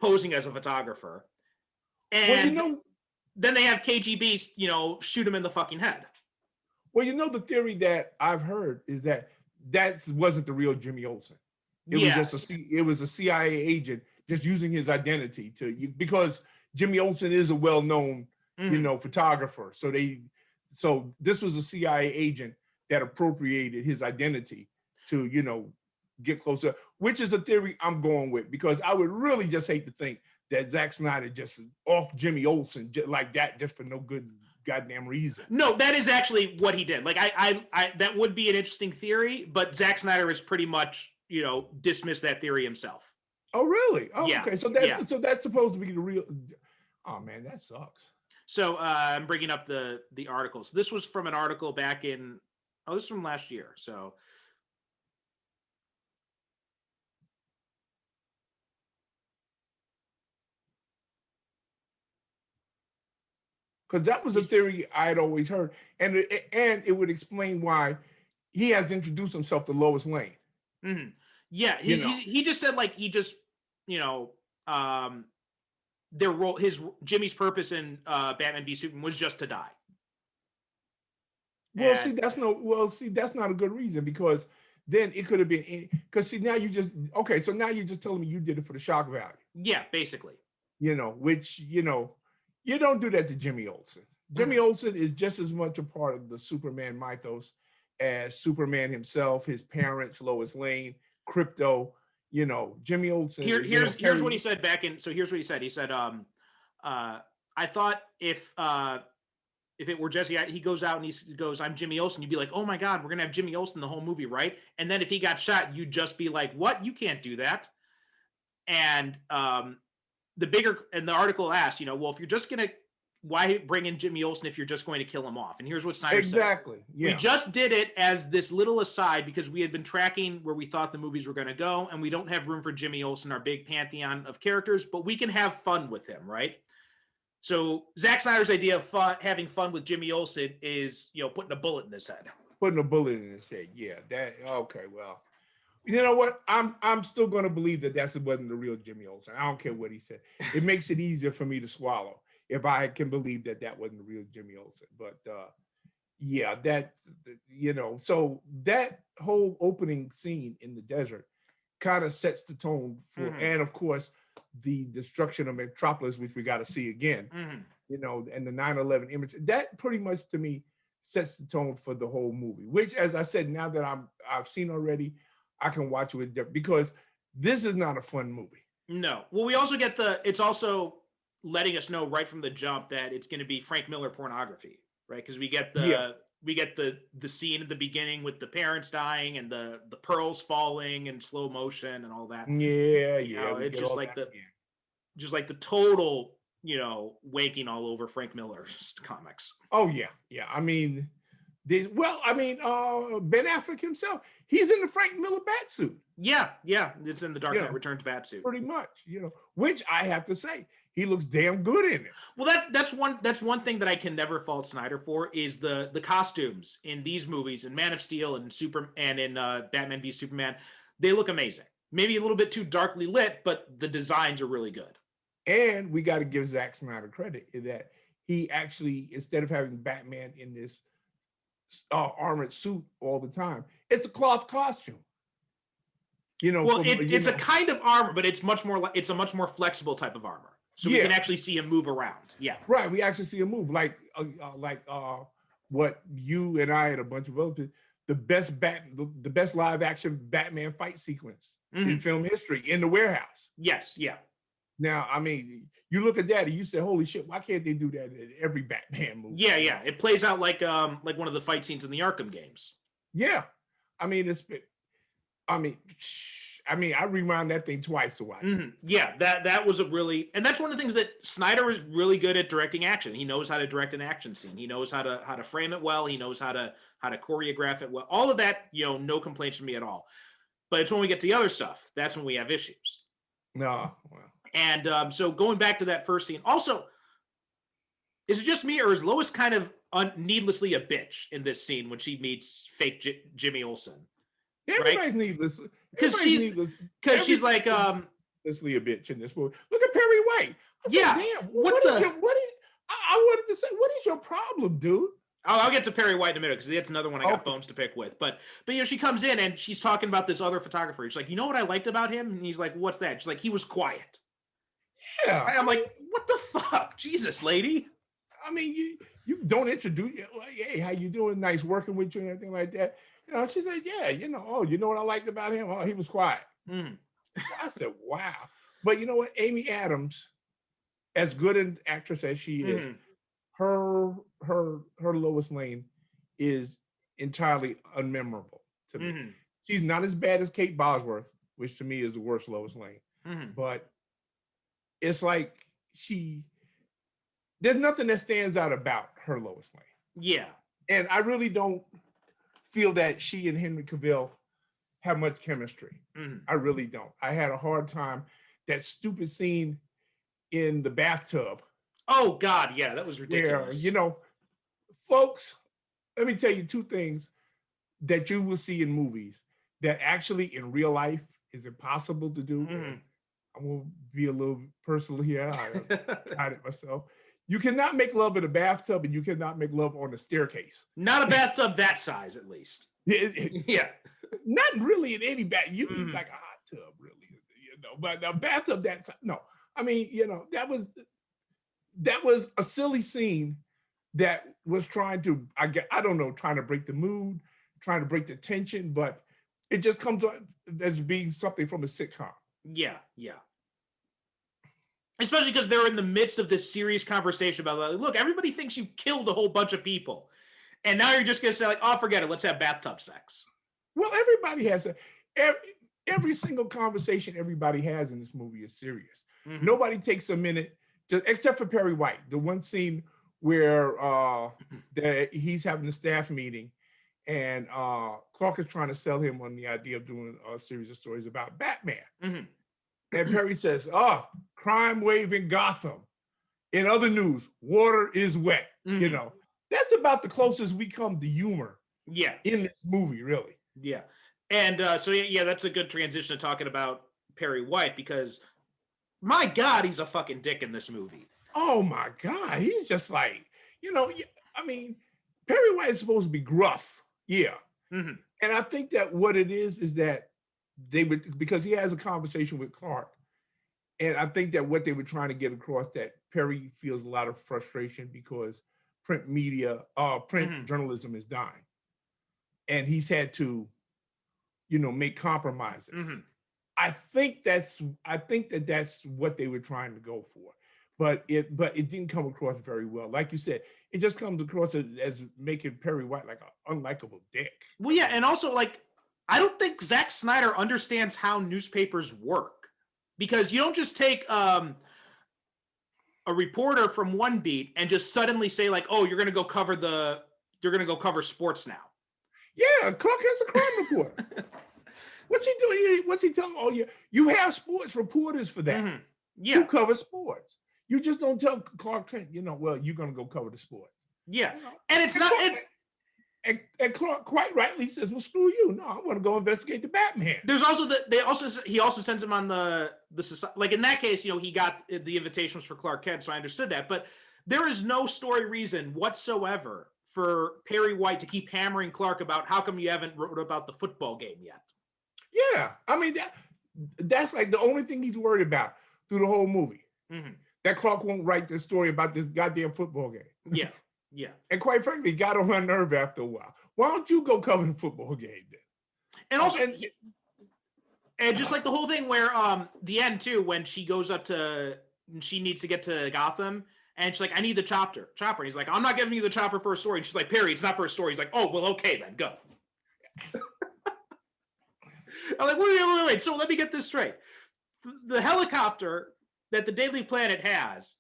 posing as a photographer. And then they have KGB, shoot him in the fucking head. Well, the theory that I've heard is that wasn't the real Jimmy Olsen. It was a CIA agent just using his identity because Jimmy Olsen is a well-known, photographer. So this was a CIA agent that appropriated his identity to, get closer, which is a theory I'm going with, because I would really just hate to think that Zack Snyder just off Jimmy Olsen just like that, just for no good goddamn reason. No, that is actually what he did. Like, I that would be an interesting theory, but Zack Snyder has pretty much, dismissed that theory himself. Oh, really? Oh, yeah. Okay. So that's supposed to be the real. Oh man, that sucks. So I'm bringing up the articles. This was from an article back in. Oh, this is from last year. So. Because that was a theory I had always heard, and it would explain why he has introduced himself to Lois Lane. Yeah, he just said their role, Jimmy's purpose in Batman v Superman was just to die. Well, that's not a good reason, because then it could have been, because now you just telling me you did it for the shock value. Yeah, basically. Which you don't do that to Jimmy Olsen. Jimmy Olsen is just as much a part of the Superman mythos as Superman himself, his parents, Lois Lane, Crypto. Jimmy Olsen. Here's what he said back in. So here's what he said. He said, I thought if it were Jesse, he goes out and he goes, "I'm Jimmy Olsen." You'd be like, "Oh my God, we're gonna have Jimmy Olsen the whole movie, right?" And then if he got shot, you'd just be like, "What? You can't do that." And the article asks, well, if you're just gonna, why bring in Jimmy Olsen if you're just going to kill him off? And here's what Snyder said. Exactly. Yeah. We just did it as this little aside because we had been tracking where we thought the movies were going to go, and we don't have room for Jimmy Olsen, our big pantheon of characters, but we can have fun with him, right? So Zack Snyder's idea of having fun with Jimmy Olsen is, putting a bullet in his head. Putting a bullet in his head. Yeah. Okay. Well, you know what? I'm still going to believe that wasn't the real Jimmy Olsen. I don't care what he said. It makes it easier for me to swallow if I can believe that wasn't the real Jimmy Olsen. But yeah, so that whole opening scene in the desert kind of sets the tone for, and of course, the destruction of Metropolis, which we got to see again, and the 9/11 image. That pretty much to me sets the tone for the whole movie. Which, as I said, now that I've seen already, I can watch it with different, because this is not a fun movie. No. Well, we also get it's also letting us know right from the jump that it's going to be Frank Miller pornography, right? Because we get the scene at the beginning with the parents dying and the pearls falling in slow motion and all that. Yeah. It's just like the total, wanking all over Frank Miller's comics. Oh yeah. I mean, Ben Affleck himself, he's in the Frank Miller batsuit. Yeah, it's in the Dark Knight Returns batsuit. Pretty much, which I have to say, he looks damn good in it. Well, that's one thing that I can never fault Snyder for is the costumes in these movies, in Man of Steel and in Batman v Superman. They look amazing. Maybe a little bit too darkly lit, but the designs are really good. And we got to give Zack Snyder credit in that he actually, instead of having Batman in this armored suit all the time, it's a cloth costume. It's a kind of armor, but it's a much more flexible type of armor. So we can actually see him move around. Yeah. Right. We actually see him move like what you and I and a bunch of other people, the best live action Batman fight sequence in film history in the warehouse. Yes. Yeah. Now, I mean, you look at that and you say, "Holy shit! Why can't they do that in every Batman movie?" Yeah. It plays out like one of the fight scenes in the Arkham games. Yeah, I rewound that thing twice to watch. Yeah, that was and that's one of the things that Snyder is really good at directing action. He knows how to direct an action scene. He knows how to frame it well. He knows how to choreograph it well. All of that, no complaints from me at all. But it's when we get to the other stuff that's when we have issues. No, well. And so going back to that first scene, also, is it just me or is Lois kind of needlessly a bitch in this scene when she meets fake Jimmy Olsen? Everybody's needless. Because she's like needlessly a bitch in this movie. Look at Perry White. Damn, what is I wanted to say, what is your problem, dude? I'll get to Perry White in a minute because that's another one I got bones to pick with. But she comes in and she's talking about this other photographer. She's like, "You know what I liked about him?" And he's like, "What's that?" She's like, "He was quiet." Yeah. And I'm like, "What the fuck, Jesus, lady?" I mean, you don't introduce, "Hey, how you doing? Nice working with you," and everything like that. She said, "Yeah, you know what I liked about him? Oh, he was quiet." I said, "Wow." But you know what? Amy Adams, as good an actress as she is, her Lois Lane is entirely unmemorable to me. She's not as bad as Kate Bosworth, which to me is the worst Lois Lane. But it's like there's nothing that stands out about her Lois Lane. Yeah. And I really don't feel that she and Henry Cavill have much chemistry. I really don't. I had a hard time. That stupid scene in the bathtub. Oh God, yeah, that was ridiculous. Where, folks, let me tell you two things that you will see in movies that actually in real life is impossible to do. I'm gonna be a little personal here. I tried it myself. You cannot make love in a bathtub, and you cannot make love on a staircase. Not a bathtub that size, at least. Yeah. Not really in any bath. You need like a hot tub, really, but a bathtub that size. No. I mean, that was a silly scene that was trying to, trying to break the mood, trying to break the tension, but it just comes as being something from a sitcom. Yeah. Especially because they're in the midst of this serious conversation about, like, look, everybody thinks you killed a whole bunch of people. And now you're just going to say, like, oh, forget it. Let's have bathtub sex. Well, everybody has every single conversation everybody has in this movie is serious. Mm-hmm. Nobody takes a minute to, except for Perry White. The one scene where he's having a staff meeting and Clark is trying to sell him on the idea of doing a series of stories about Batman. Mm-hmm. And Perry says, crime wave in Gotham. In other news, water is wet. Mm-hmm. You know, that's about the closest we come to humor in this movie, really. Yeah. And so, that's a good transition to talking about Perry White, because my God, he's a fucking dick in this movie. Oh my God. He's just like, I mean, Perry White is supposed to be gruff. Yeah. Mm-hmm. And I think that what it is that because he has a conversation with Clark. And I think that what they were trying to get across, that Perry feels a lot of frustration because print mm-hmm. journalism is dying. And he's had to, make compromises. Mm-hmm. I think that's what they were trying to go for. But it didn't come across very well. Like you said, it just comes across as making Perry White like an unlikable dick. Well, yeah, and also, like, I don't think Zack Snyder understands how newspapers work, because you don't just take a reporter from one beat and just suddenly say, like, oh, you're gonna go cover sports now. Yeah, Clark has a crime reporter. What's he doing? What's he telling? Oh, yeah, you have sports reporters for that. Mm-hmm. Yeah, who cover sports. You just don't tell Clark Kent, well, you're gonna go cover the sports. Yeah, and it's not. And Clark quite rightly says, "Well, screw you. No, I want to go investigate the Batman." There's also he also sends him on the society. Like in that case, he got the invitations for Clark Kent, so I understood that. But there is no story reason whatsoever for Perry White to keep hammering Clark about how come you haven't wrote about the football game yet. Yeah, I mean that's like the only thing he's worried about through the whole movie. Mm-hmm. That Clark won't write this story about this goddamn football game. Yeah. Yeah. And quite frankly, it got on my nerve after a while. Why don't you go cover the football game then? And also, and just like the whole thing where the end too, when she goes up she needs to get to Gotham, and she's like, I need the chopper. And he's like, I'm not giving you the chopper for a story. And she's like, Perry, it's not for a story. He's like, oh, well, okay then, go. I'm like, wait. So let me get this straight. The helicopter that the Daily Planet has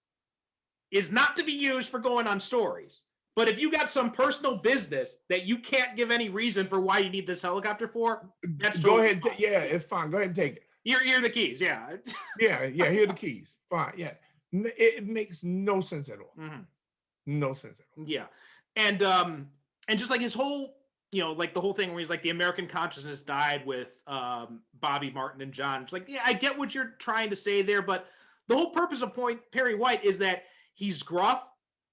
is not to be used for going on stories. But if you got some personal business that you can't give any reason for why you need this helicopter for, that's go ahead. It's fine. Go ahead and take it. Here are the keys. Yeah. yeah. Here are the keys. Fine. Yeah. It makes no sense at all. Mm-hmm. No sense at all. Yeah. And just like his whole, like the whole thing where he's like, the American consciousness died with Bobby, Martin, and John. It's like, yeah, I get what you're trying to say there, but the whole purpose of Perry White is that he's gruff,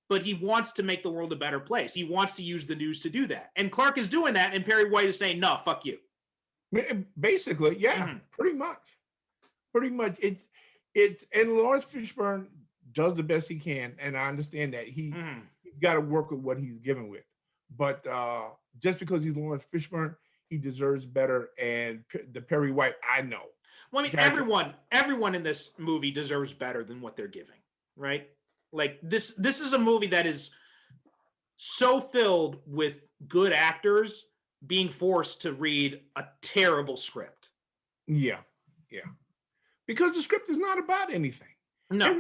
but he wants to make the world a better place. He wants to use the news to do that. And Clark is doing that, and Perry White is saying, no, fuck you. Basically, yeah, mm-hmm. Pretty much. It's and Lawrence Fishburne does the best he can, and I understand that he's got to work with what he's given with. But just because he's Lawrence Fishburne, he deserves better. And the Perry White, I know. Well, I mean, everyone in this movie deserves better than what they're giving, right? Like this is a movie that is so filled with good actors being forced to read a terrible script. Yeah. Because the script is not about anything. No.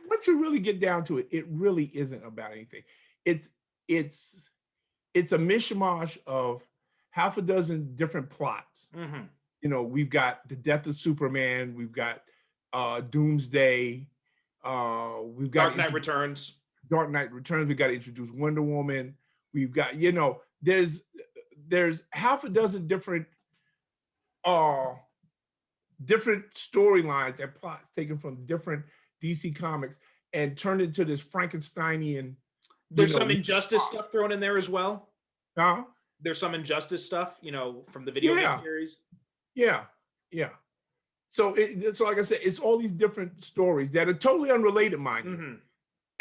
Once you really get down to it, it really isn't about anything. It's a mishmash of half a dozen different plots. Mm-hmm. We've got the death of Superman. We've got Doomsday. We've got Dark Knight Returns. We got to introduce Wonder Woman. We've got, there's half a dozen different storylines and plots taken from different DC comics and turned into this Frankensteinian. There's some Injustice stuff thrown in there as well. Huh? There's some Injustice stuff, from the video game series. Yeah. So like I said, it's all these different stories that are totally unrelated, mind you.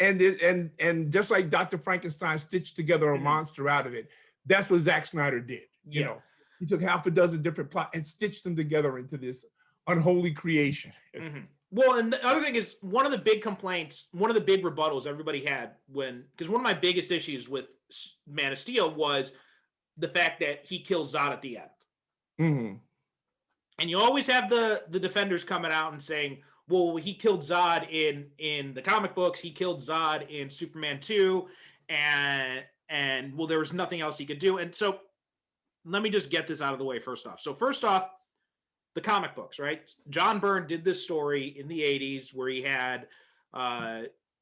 Mm-hmm. And just like Dr. Frankenstein stitched together a monster out of it, that's what Zack Snyder did. You know, he took half a dozen different plots and stitched them together into this unholy creation. Mm-hmm. Well, and the other thing is one of the big complaints, one of the big rebuttals everybody had because one of my biggest issues with Man of Steel was the fact that he kills Zod at the end. Mm-hmm. And you always have the defenders coming out and saying, well, he killed Zod in the comic books, he killed Zod in Superman 2, and well, there was nothing else he could do. And so let me just get this out of the way first off. So first off, the comic books, right? John Byrne did this story in the 80s where he had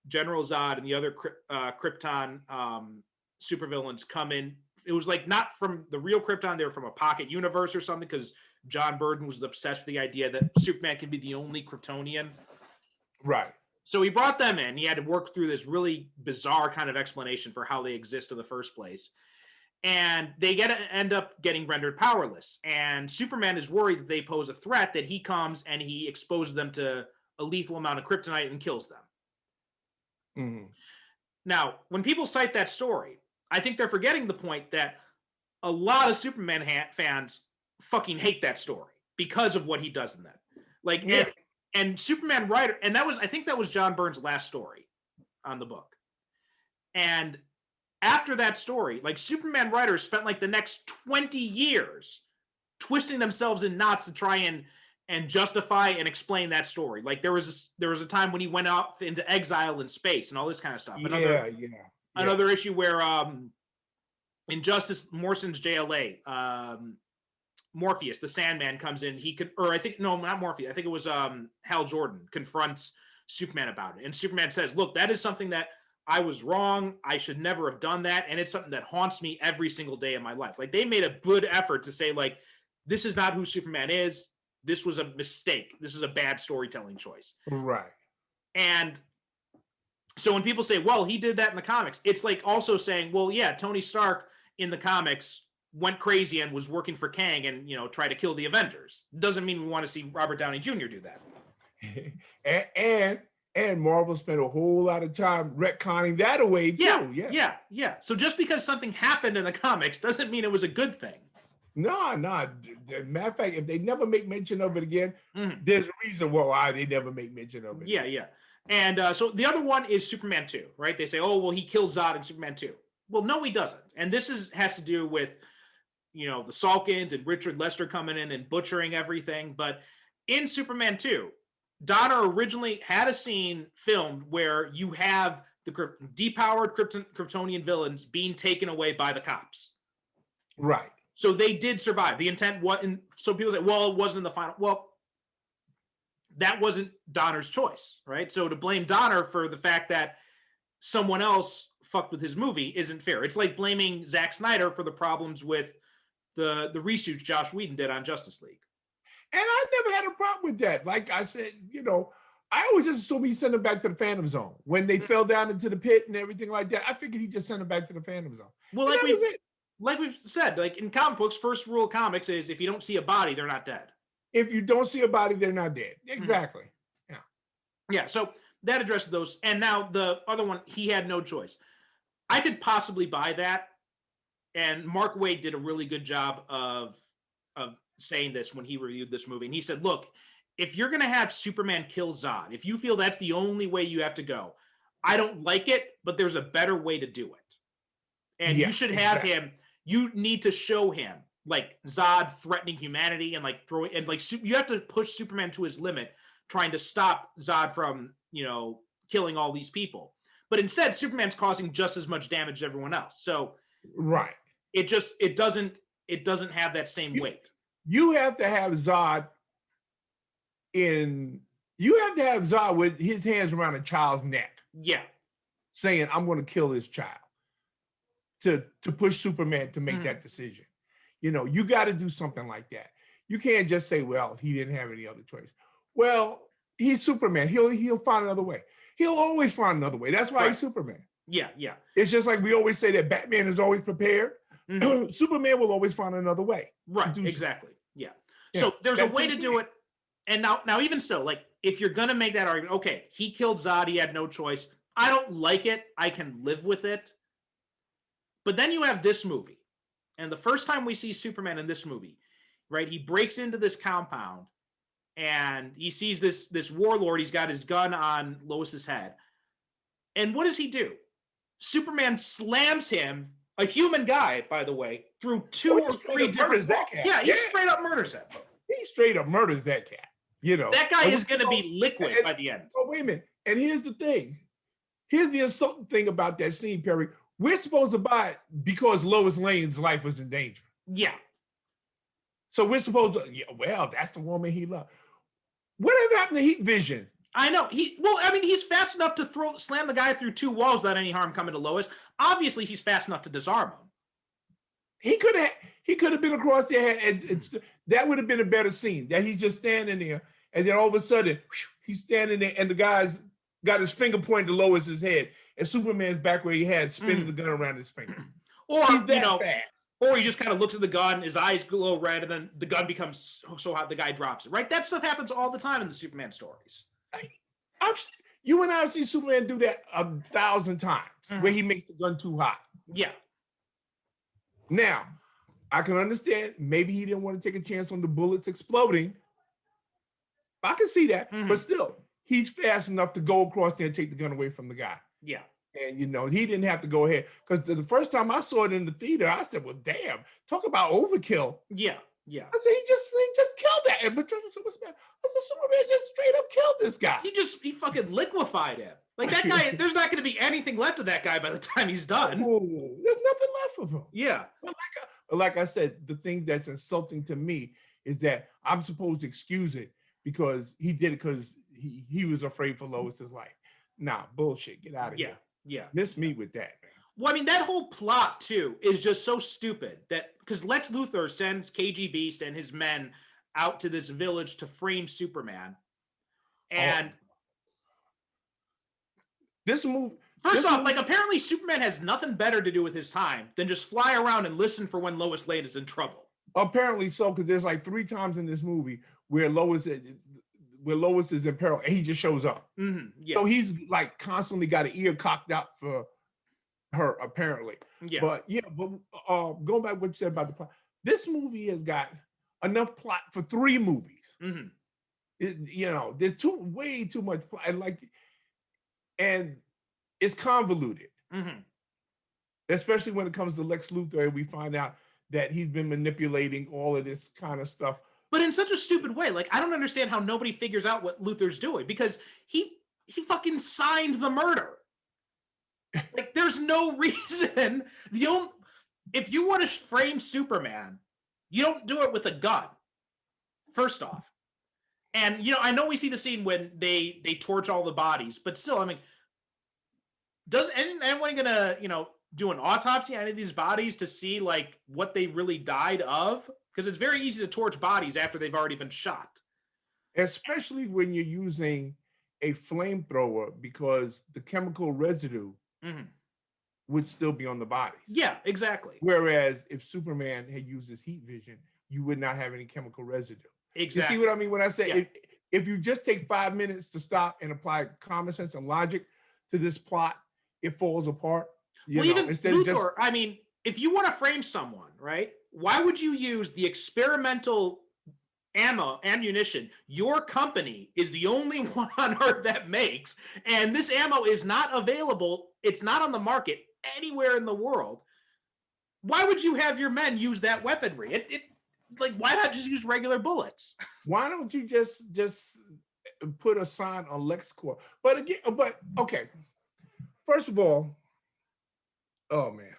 General Zod and the other Krypton supervillains come in. It was like not from the real Krypton, they were from a pocket universe or something, because John Byrne was obsessed with the idea that Superman can be the only Kryptonian. Right. So he brought them in. He had to work through this really bizarre kind of explanation for how they exist in the first place. And they end up getting rendered powerless. And Superman is worried that they pose a threat, that he comes and he exposes them to a lethal amount of kryptonite and kills them. Mm-hmm. Now, when people cite that story, I think they're forgetting the point that a lot of Superman fans fucking hate that story because of what he does in that. Like, yeah. And Superman writer, and I think that was John Byrne's last story on the book. And after that story, like, Superman writers spent like the next 20 years twisting themselves in knots to try and justify and explain that story. Like, there was a time when he went off into exile in space and all this kind of stuff. Another issue where in Justice Morrison's JLA, Morpheus, the Sandman, comes in. Not Morpheus. I think it was Hal Jordan confronts Superman about it, and Superman says, "Look, that is something that I was wrong. I should never have done that, and it's something that haunts me every single day of my life." Like, they made a good effort to say, like, this is not who Superman is. This was a mistake. This is a bad storytelling choice. Right. And so when people say, well, he did that in the comics, it's like also saying, well, yeah, Tony Stark in the comics went crazy and was working for Kang and, tried to kill the Avengers. Doesn't mean we want to see Robert Downey Jr. do that. and Marvel spent a whole lot of time retconning that away too. Yeah. So just because something happened in the comics doesn't mean it was a good thing. No. Matter of fact, if they never make mention of it again, there's a reason why they never make mention of it. Yeah. And so the other one is Superman 2, right? They say, oh, well, he kills Zod in Superman 2. Well, no, he doesn't. And this has to do with, the Salkins and Richard Lester coming in and butchering everything. But in Superman 2, Donner originally had a scene filmed where you have the depowered Kryptonian villains being taken away by the cops. Right. So they did survive. The intent wasn't. So people say, well, it wasn't in the final. Well, that wasn't Donner's choice, right? So to blame Donner for the fact that someone else fucked with his movie isn't fair. It's like blaming Zack Snyder for the problems with the reshoots Joss Whedon did on Justice League. And I never had a problem with that. Like I said, I always just assumed he sent them back to the Phantom Zone when they fell down into the pit and everything like that. I figured he just sent them back to the Phantom Zone. Well, like we've said, like in comic books, first rule of comics is if you don't see a body, they're not dead. If you don't see a body, they're not dead. Exactly. Yeah. So that addresses those. And now the other one, he had no choice. I could possibly buy that. And Mark Waid did a really good job of saying this when he reviewed this movie. And he said, look, if you're going to have Superman kill Zod, if you feel that's the only way you have to go, I don't like it, but there's a better way to do it. And you should have him, you need to show him like Zod threatening humanity and like you have to push Superman to his limit, trying to stop Zod from, killing all these people. But instead, Superman's causing just as much damage as everyone else. So right. It doesn't have that same weight. You have to have Zod with his hands around a child's neck. Yeah. Saying, I'm going to kill this child. To push Superman to make that decision. You got to do something like that. You can't just say, well, he didn't have any other choice. Well, he's Superman. He'll find another way. He'll always find another way. That's why he's Superman. Yeah. It's just like we always say that Batman is always prepared. Superman will always find another way. Right, exactly. Yeah. So there's a way to do it. And now even still, like, if you're going to make that argument, okay, he killed Zod, he had no choice. I don't like it. I can live with it. But then you have this movie. And the first time we see Superman in this movie, right, he breaks into this compound and he sees this warlord. He's got his gun on Lois's head. And what does he do? Superman slams him, a human guy, by the way, through two or three different walls. Yeah, he straight up murders him. He straight up murders that cat. You know, that guy is going to be liquid by the end. Oh, wait a minute. And here's the thing. Here's the insulting thing about that scene, Perry. We're supposed to buy it because Lois Lane's life was in danger. Yeah. So we're supposed to, yeah, well, that's the woman he loved. Whatever happened to Heat Vision? I know. He's fast enough to slam the guy through two walls without any harm coming to Lois. Obviously, he's fast enough to disarm him. He could have been across their head, and that would have been a better scene. That he's just standing there, and then all of a sudden, he's standing there, and the guy's got his finger pointed to Lois's head, and Superman's back where he had, spinning the gun around his finger. Or he's that fast. Or he just kind of looks at the gun, his eyes glow red, and then the gun becomes so hot the guy drops it. Right? That stuff happens all the time in the Superman stories. You and I have seen Superman do that 1,000 times, where he makes the gun too hot. Yeah. Now, I can understand maybe he didn't want to take a chance on the bullets exploding. I can see that, but still, he's fast enough to go across there and take the gun away from the guy. Yeah. And, he didn't have to go ahead. Because the first time I saw it in the theater, I said, well, damn, talk about overkill. Yeah, yeah. I said, he just killed that. And but Superman, I said, Superman just straight up killed this guy. He fucking liquefied him. Like that guy, there's not going to be anything left of that guy by the time he's done. Ooh, there's nothing left of him. Yeah. But like I said, the thing that's insulting to me is that I'm supposed to excuse it because he did it because he was afraid for Lois's life. Nah, bullshit. Get out of here. Yeah. Miss me with that, man. Well, I mean, that whole plot, too, is just so stupid that because Lex Luthor sends KG Beast and his men out to this village to frame Superman. And First off, apparently Superman has nothing better to do with his time than just fly around and listen for when Lois Lane is in trouble. Apparently so, because there's 3 times in this movie where Lois is in peril and he just shows up. Yeah. So he's constantly got an ear cocked out for her, apparently. Yeah. But going back to what you said about the plot, this movie has got enough plot for 3 movies. There's way too much plot, and it's convoluted. Especially when it comes to Lex Luthor, and we find out that he's been manipulating all of this kind of stuff. But in such a stupid way. I don't understand how nobody figures out what Luthor's doing because he fucking signed the murder. There's no reason. If you want to frame Superman, you don't do it with a gun. First off. And, I know we see the scene when they torch all the bodies, but still, isn't anyone going to, do an autopsy on any of these bodies to see, what they really died of? Because it's very easy to torch bodies after they've already been shot. Especially when you're using a flamethrower because the chemical residue would still be on the bodies. Yeah, exactly. Whereas if Superman had used his heat vision, you would not have any chemical residue. Exactly. You see what I mean when I say if you just take 5 minutes to stop and apply common sense and logic to this plot, it falls apart. Even Luthor, if you want to frame someone, right? Why would you use the experimental ammunition your company is the only one on Earth that makes, and this ammo is not available, it's not on the market anywhere in the world? Why would you have your men use that weaponry? Why not just use regular bullets? Why don't you just put a sign on LexCorp? Okay. First of all, oh man.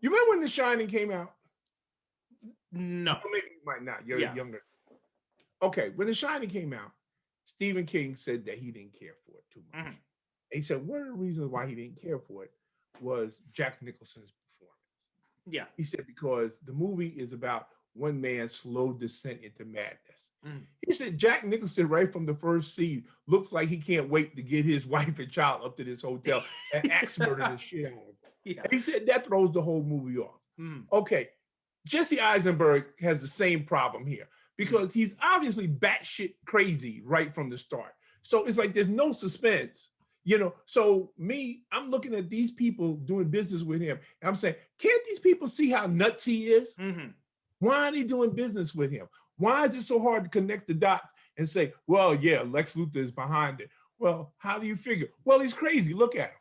You remember when The Shining came out? No. Or maybe you might not. You're younger. Okay, when The Shining came out, Stephen King said that he didn't care for it too much. And he said one of the reasons why he didn't care for it was Jack Nicholson's performance. Yeah. He said because the movie is about one man's slow descent into madness. He said Jack Nicholson, right from the first scene, looks like he can't wait to get his wife and child up to this hotel and axe murder the shit out of him. Yeah. And he said that throws the whole movie off. Okay, Jesse Eisenberg has the same problem here because he's obviously batshit crazy right from the start. So it's there's no suspense. So I'm looking at these people doing business with him. And I'm saying, can't these people see how nuts he is? Why are they doing business with him? Why is it so hard to connect the dots and say, well, yeah, Lex Luthor is behind it? Well, how do you figure? Well, he's crazy. Look at him.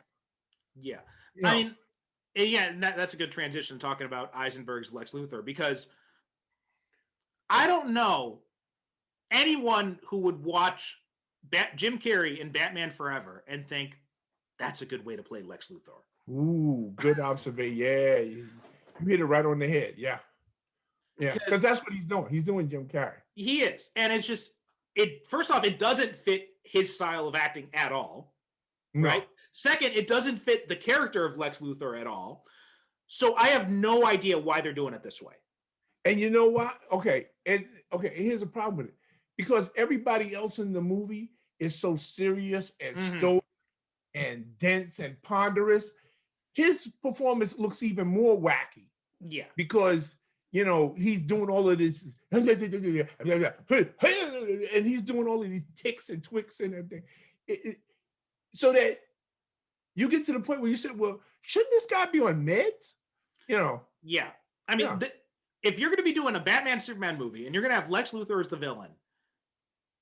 Yeah. You I know, mean, and yeah, and that's a good transition talking about Eisenberg's Lex Luthor, because I don't know anyone who would watch Jim Carrey in Batman Forever and think that's a good way to play Lex Luthor. ooh, good observation. Yeah, you hit it right on the head. Yeah. Yeah, because that's what he's doing. He's doing Jim Carrey. He is. And it's just, first off, it doesn't fit his style of acting at all. No. Right? Second, it doesn't fit the character of Lex Luthor at all. So I have no idea why they're doing it this way. And you know what? Okay, here's a problem with it. Because everybody else in the movie is so serious and stoic and dense and ponderous, his performance looks even more wacky. Yeah. Because, you know, he's doing all of this, and he's doing all of these ticks and twicks and everything. So that you get to the point where you said, well, shouldn't this guy be on meds? You know? Yeah. I mean, if you're going to be doing a Batman Superman movie and you're going to have Lex Luthor as the villain,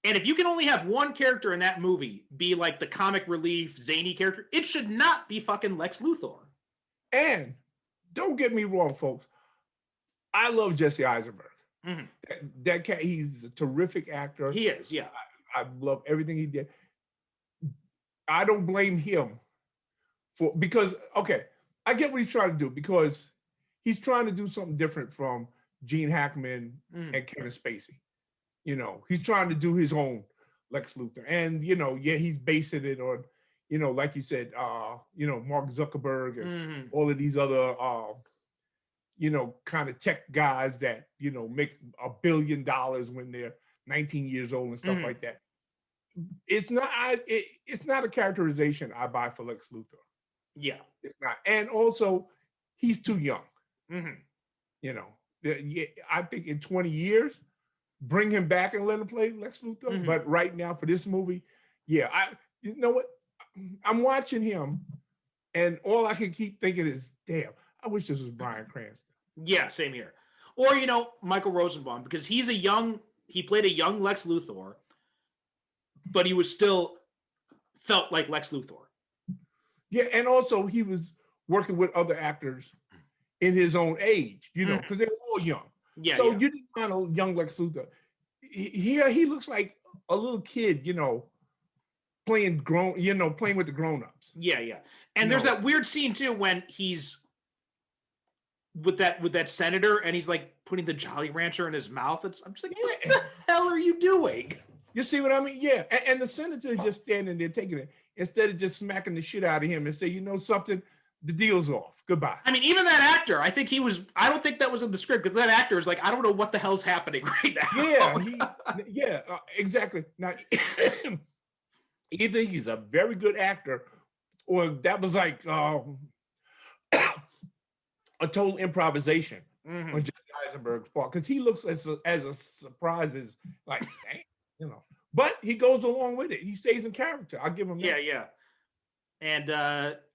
and if you can only have one character in that movie be like the comic relief, zany character, it should not be fucking Lex Luthor. And don't get me wrong, folks. I love Jesse Eisenberg. That cat, he's a terrific actor. He is, yeah. I love everything he did. I don't blame him because, okay, I get what he's trying to do, because he's trying to do something different from Gene Hackman and Kevin Spacey. You know, he's trying to do his own Lex Luthor. And, you know, yeah, he's basing it on, you know, like you said, you know, Mark Zuckerberg and all of these other, you know, kind of tech guys that, you know, make $1 billion when they're 19 years old and stuff like that. It's not a characterization I buy for Lex Luthor. Yeah. It's not. And also, he's too young. You know, I think in 20 years, bring him back and let him play Lex Luthor. But right now, for this movie, yeah, you know what? I'm watching him, and all I can keep thinking is, damn, I wish this was Bryan Cranston. Yeah, same here. Or, you know, Michael Rosenbaum, because he played a young Lex Luthor, but he was still felt like Lex Luthor. Yeah, and also he was working with other actors in his own age, you know, because they were all young. Yeah. So you didn't find a young Lex Luthor. Here he looks like a little kid, you know, playing with the grown-ups. Yeah, yeah. And there's that weird scene too when he's with that senator and he's like putting the Jolly Rancher in his mouth. I'm just like, what the hell are you doing? You see what I mean? Yeah. And the senator is just standing there taking it instead of just smacking the shit out of him and say, you know something, the deal's off. Goodbye. I mean, even that actor, I don't think that was in the script, because that actor is like, I don't know what the hell's happening right now. Yeah, exactly. Now, either he's a very good actor, or that was like a total improvisation on Jesse Eisenberg's part, because he looks as a surprise as like, dang, you know. But he goes along with it. He stays in character. I'll give him that. Yeah. And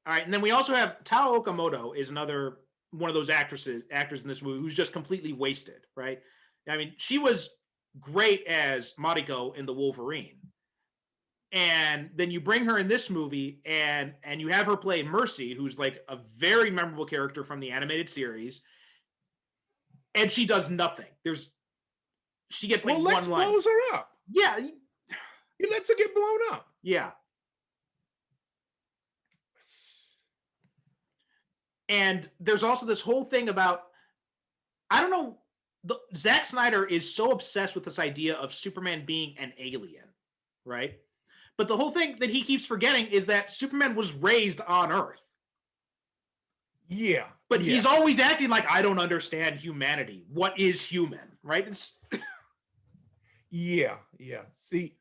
all right, and then we also have Tao Okamoto is another one of those actors in this movie who's just completely wasted, right? I mean, she was great as Mariko in The Wolverine. And then you bring her in this movie and you have her play Mercy, who's like a very memorable character from the animated series. And she does nothing. She gets like Lex one line. Blows her up. Yeah. He lets her get blown up. Yeah. And there's also this whole thing about, I don't know, Zack Snyder is so obsessed with this idea of Superman being an alien, right? But the whole thing that he keeps forgetting is that Superman was raised on Earth. Yeah. But he's always acting like, I don't understand humanity. What is human, right? Yeah. See,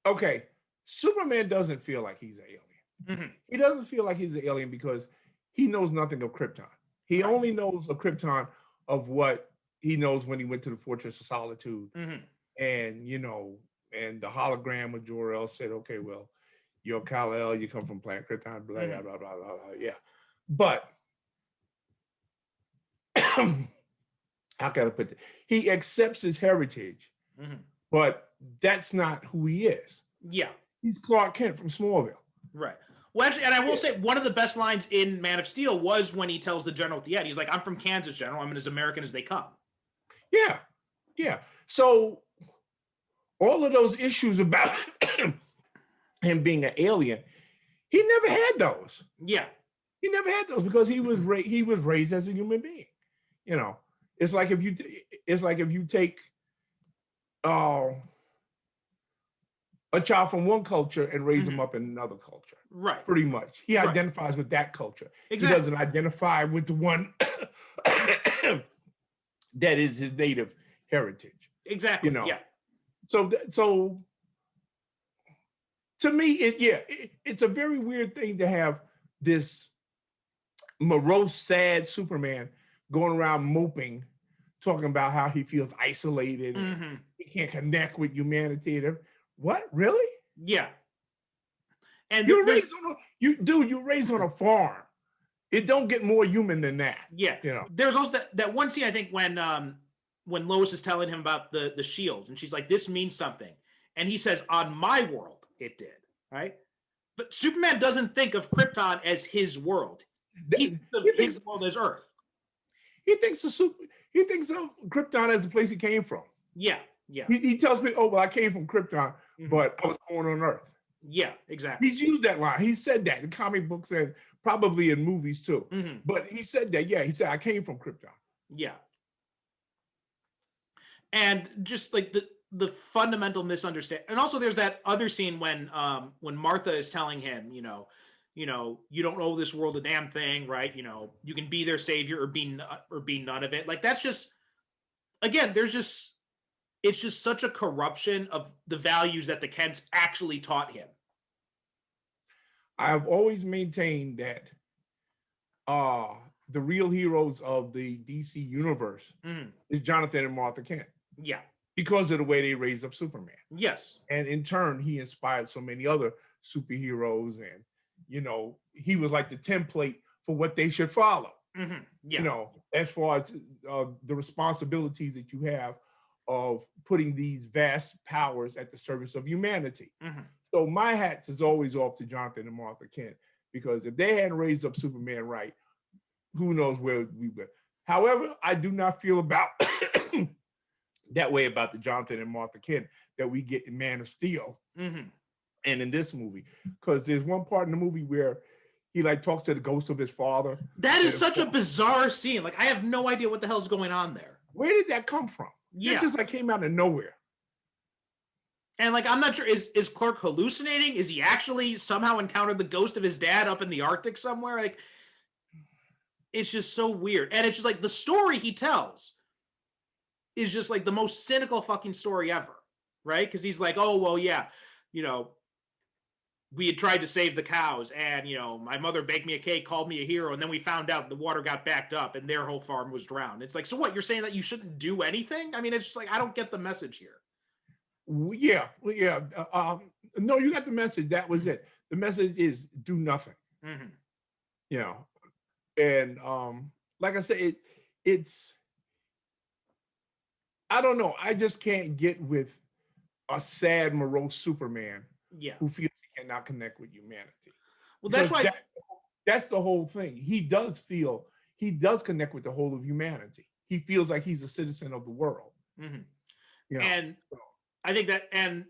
okay. Superman doesn't feel like he's an alien. He doesn't feel like he's an alien because he knows nothing of Krypton. He only knows of Krypton of what he knows when he went to the Fortress of Solitude. And, you know, and the hologram of Jor-El said, okay, well, you're Kal-El, you come from planet Krypton, blah, blah, blah, blah, blah, blah. Yeah. But how can I put it? He accepts his heritage, but that's not who he is. Yeah. He's Clark Kent from Smallville. Right. Well, actually, and I will say one of the best lines in Man of Steel was when he tells the general at the end, he's like, I'm from Kansas, General. I'm as American as they come. Yeah. Yeah. So all of those issues about him being an alien, he never had those. Yeah. He never had those because he was raised as a human being. You know, it's like if you take a child from one culture and raise him up in another culture. Right. Pretty much. He identifies with that culture. Exactly. He doesn't identify with the one that is his native heritage. Exactly. You know. Yeah. So to me, it's a very weird thing to have this morose, sad Superman going around moping, talking about how he feels isolated and he can't connect with humanity. What? Really? Yeah. And you're raised on a farm. It don't get more human than that. Yeah. You know. There's also that one scene, I think, when Lois is telling him about the shield, and she's like, this means something. And he says, on my world, it did. Right? But Superman doesn't think of Krypton as his world. He thinks of his world as Earth. He thinks of Krypton as the place he came from. Yeah. Yeah. He tells me, oh, well, I came from Krypton, but I was born on Earth. Yeah, exactly. He's used that line. He said that in comic books and probably in movies too. But he said that, he said, I came from Krypton. Yeah. And just like the fundamental misunderstanding. And also there's that other scene when Martha is telling him, you don't owe this world a damn thing, right? You can be their savior or be none of it. Like, that's just, again, it's just such a corruption of the values that the Kents actually taught him. I've always maintained that the real heroes of the DC universe is Jonathan and Martha Kent. Yeah. Because of the way they raised up Superman. Yes. And in turn, he inspired so many other superheroes, and he was like the template for what they should follow. Yeah. As far as the responsibilities that you have of putting these vast powers at the service of humanity. So my hats is always off to Jonathan and Martha Kent, because if they hadn't raised up Superman right, who knows where we would. However, I do not feel about that way about the Jonathan and Martha Kent that we get in Man of Steel and in this movie, because there's one part in the movie where he talks to the ghost of his father. That is such a bizarre scene. Like, I have no idea what the hell's going on there. Where did that come from? Yeah. It just came out of nowhere. And I'm not sure, is Clark hallucinating? Is he actually somehow encountered the ghost of his dad up in the Arctic somewhere? Like, it's just so weird. And it's just the story he tells is just the most cynical fucking story ever, right? Because he's like, oh, well, yeah, we had tried to save the cows, and my mother baked me a cake, called me a hero, and then we found out the water got backed up and their whole farm was drowned. It's so what, you're saying that you shouldn't do anything? I mean, it's just I don't get the message here. Yeah. No, you got the message. That was it. The message is do nothing. And like I said, it's I don't know. I just can't get with a sad, morose Superman who feels he cannot connect with humanity. Well, that's why that's the whole thing. He does connect with the whole of humanity. He feels like he's a citizen of the world. And I think that, and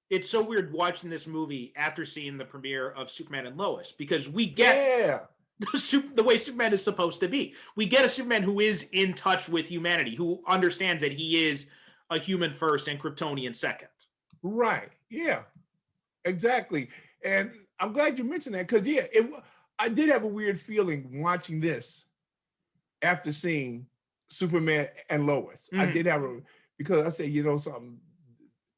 it's so weird watching this movie after seeing the premiere of Superman and Lois, because we get the way Superman is supposed to be. We get a Superman who is in touch with humanity, who understands that he is a human first and Kryptonian second. Right. Yeah, exactly. And I'm glad you mentioned that, because I did have a weird feeling watching this after seeing Superman and Lois. I did have because I said, something,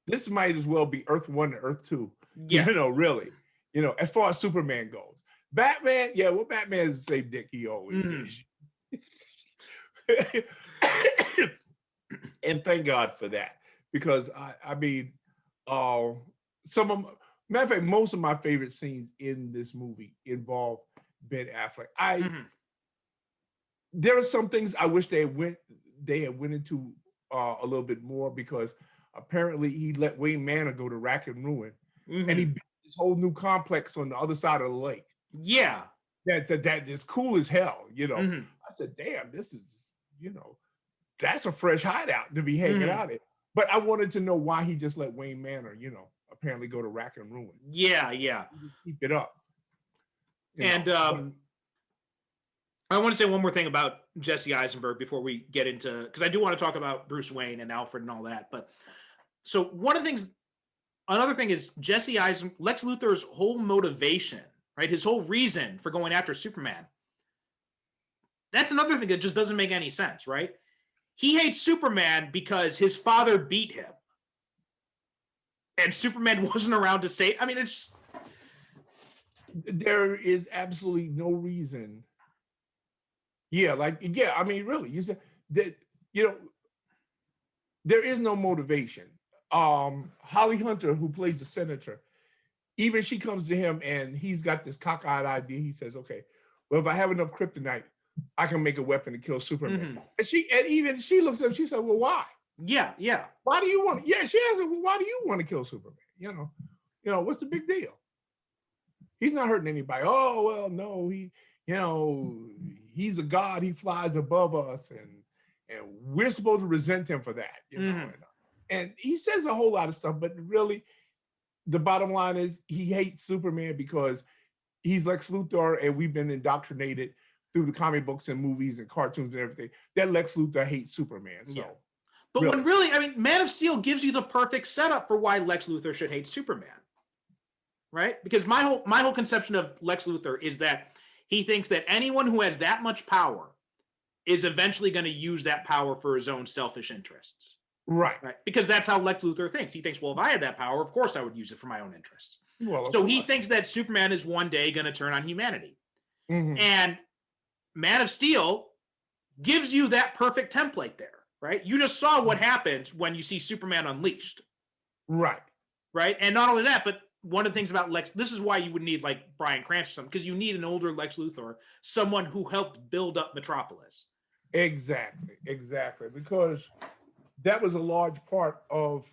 this might as well be Earth 1 and Earth 2. Yeah. Really. As far as Superman goes. Batman, Batman is the same dick he always is. And thank God for that. Because I mean, matter of fact, most of my favorite scenes in this movie involve Ben Affleck. there are some things I wish they had went into a little bit more, because apparently he let Wayne Manor go to rack and ruin, and he Mhm. built this whole new complex on the other side of the lake. Yeah. That is cool as hell. Mhm. I said, damn, this is, that's a fresh hideout to be hanging Mhm. out in. But I wanted to know why he just let Wayne Manor, apparently go to rack and ruin. Yeah, yeah. Keep it up. And But I want to say one more thing about Jesse Eisenberg before we get into, because I do want to talk about Bruce Wayne and Alfred and all that. But so one of the things, another thing is Lex Luthor's whole motivation, right? His whole reason for going after Superman. That's another thing that just doesn't make any sense, right? He hates Superman because his father beat him, and Superman wasn't around to save. I mean, it's just, there is absolutely no reason. Yeah, I mean, really, you said that, there is no motivation. Holly Hunter, who plays the senator, even she comes to him and he's got this cockeyed idea. He says, okay, well, if I have enough kryptonite, I can make a weapon to kill Superman. And even she looks at him, she said, well, why? Yeah, yeah. Why do you want? Yeah, she asked him, well, why do you want to kill Superman? What's the big deal? He's not hurting anybody. Oh, well, no, he's a god. He flies above us, and we're supposed to resent him for that, And he says a whole lot of stuff, but really, the bottom line is he hates Superman because he's Lex Luthor, and we've been indoctrinated through the comic books and movies and cartoons and everything that Lex Luthor hates Superman. So, but when really, I mean, Man of Steel gives you the perfect setup for why Lex Luthor should hate Superman, right? Because my whole conception of Lex Luthor is that he thinks that anyone who has that much power is eventually going to use that power for his own selfish interests. Right. Because that's how Lex Luthor thinks. He thinks, well, if I had that power, of course I would use it for my own interests. Well, so he thinks that Superman is one day going to turn on humanity. And Man of Steel gives you that perfect template there, right? You just saw what happens when you see Superman Unleashed. Right. Right. And not only that, but one of the things about Lex, this is why you would need like Bryan Cranston or something, because you need an older Lex Luthor, someone who helped build up Metropolis. Exactly. Because that was a large part of,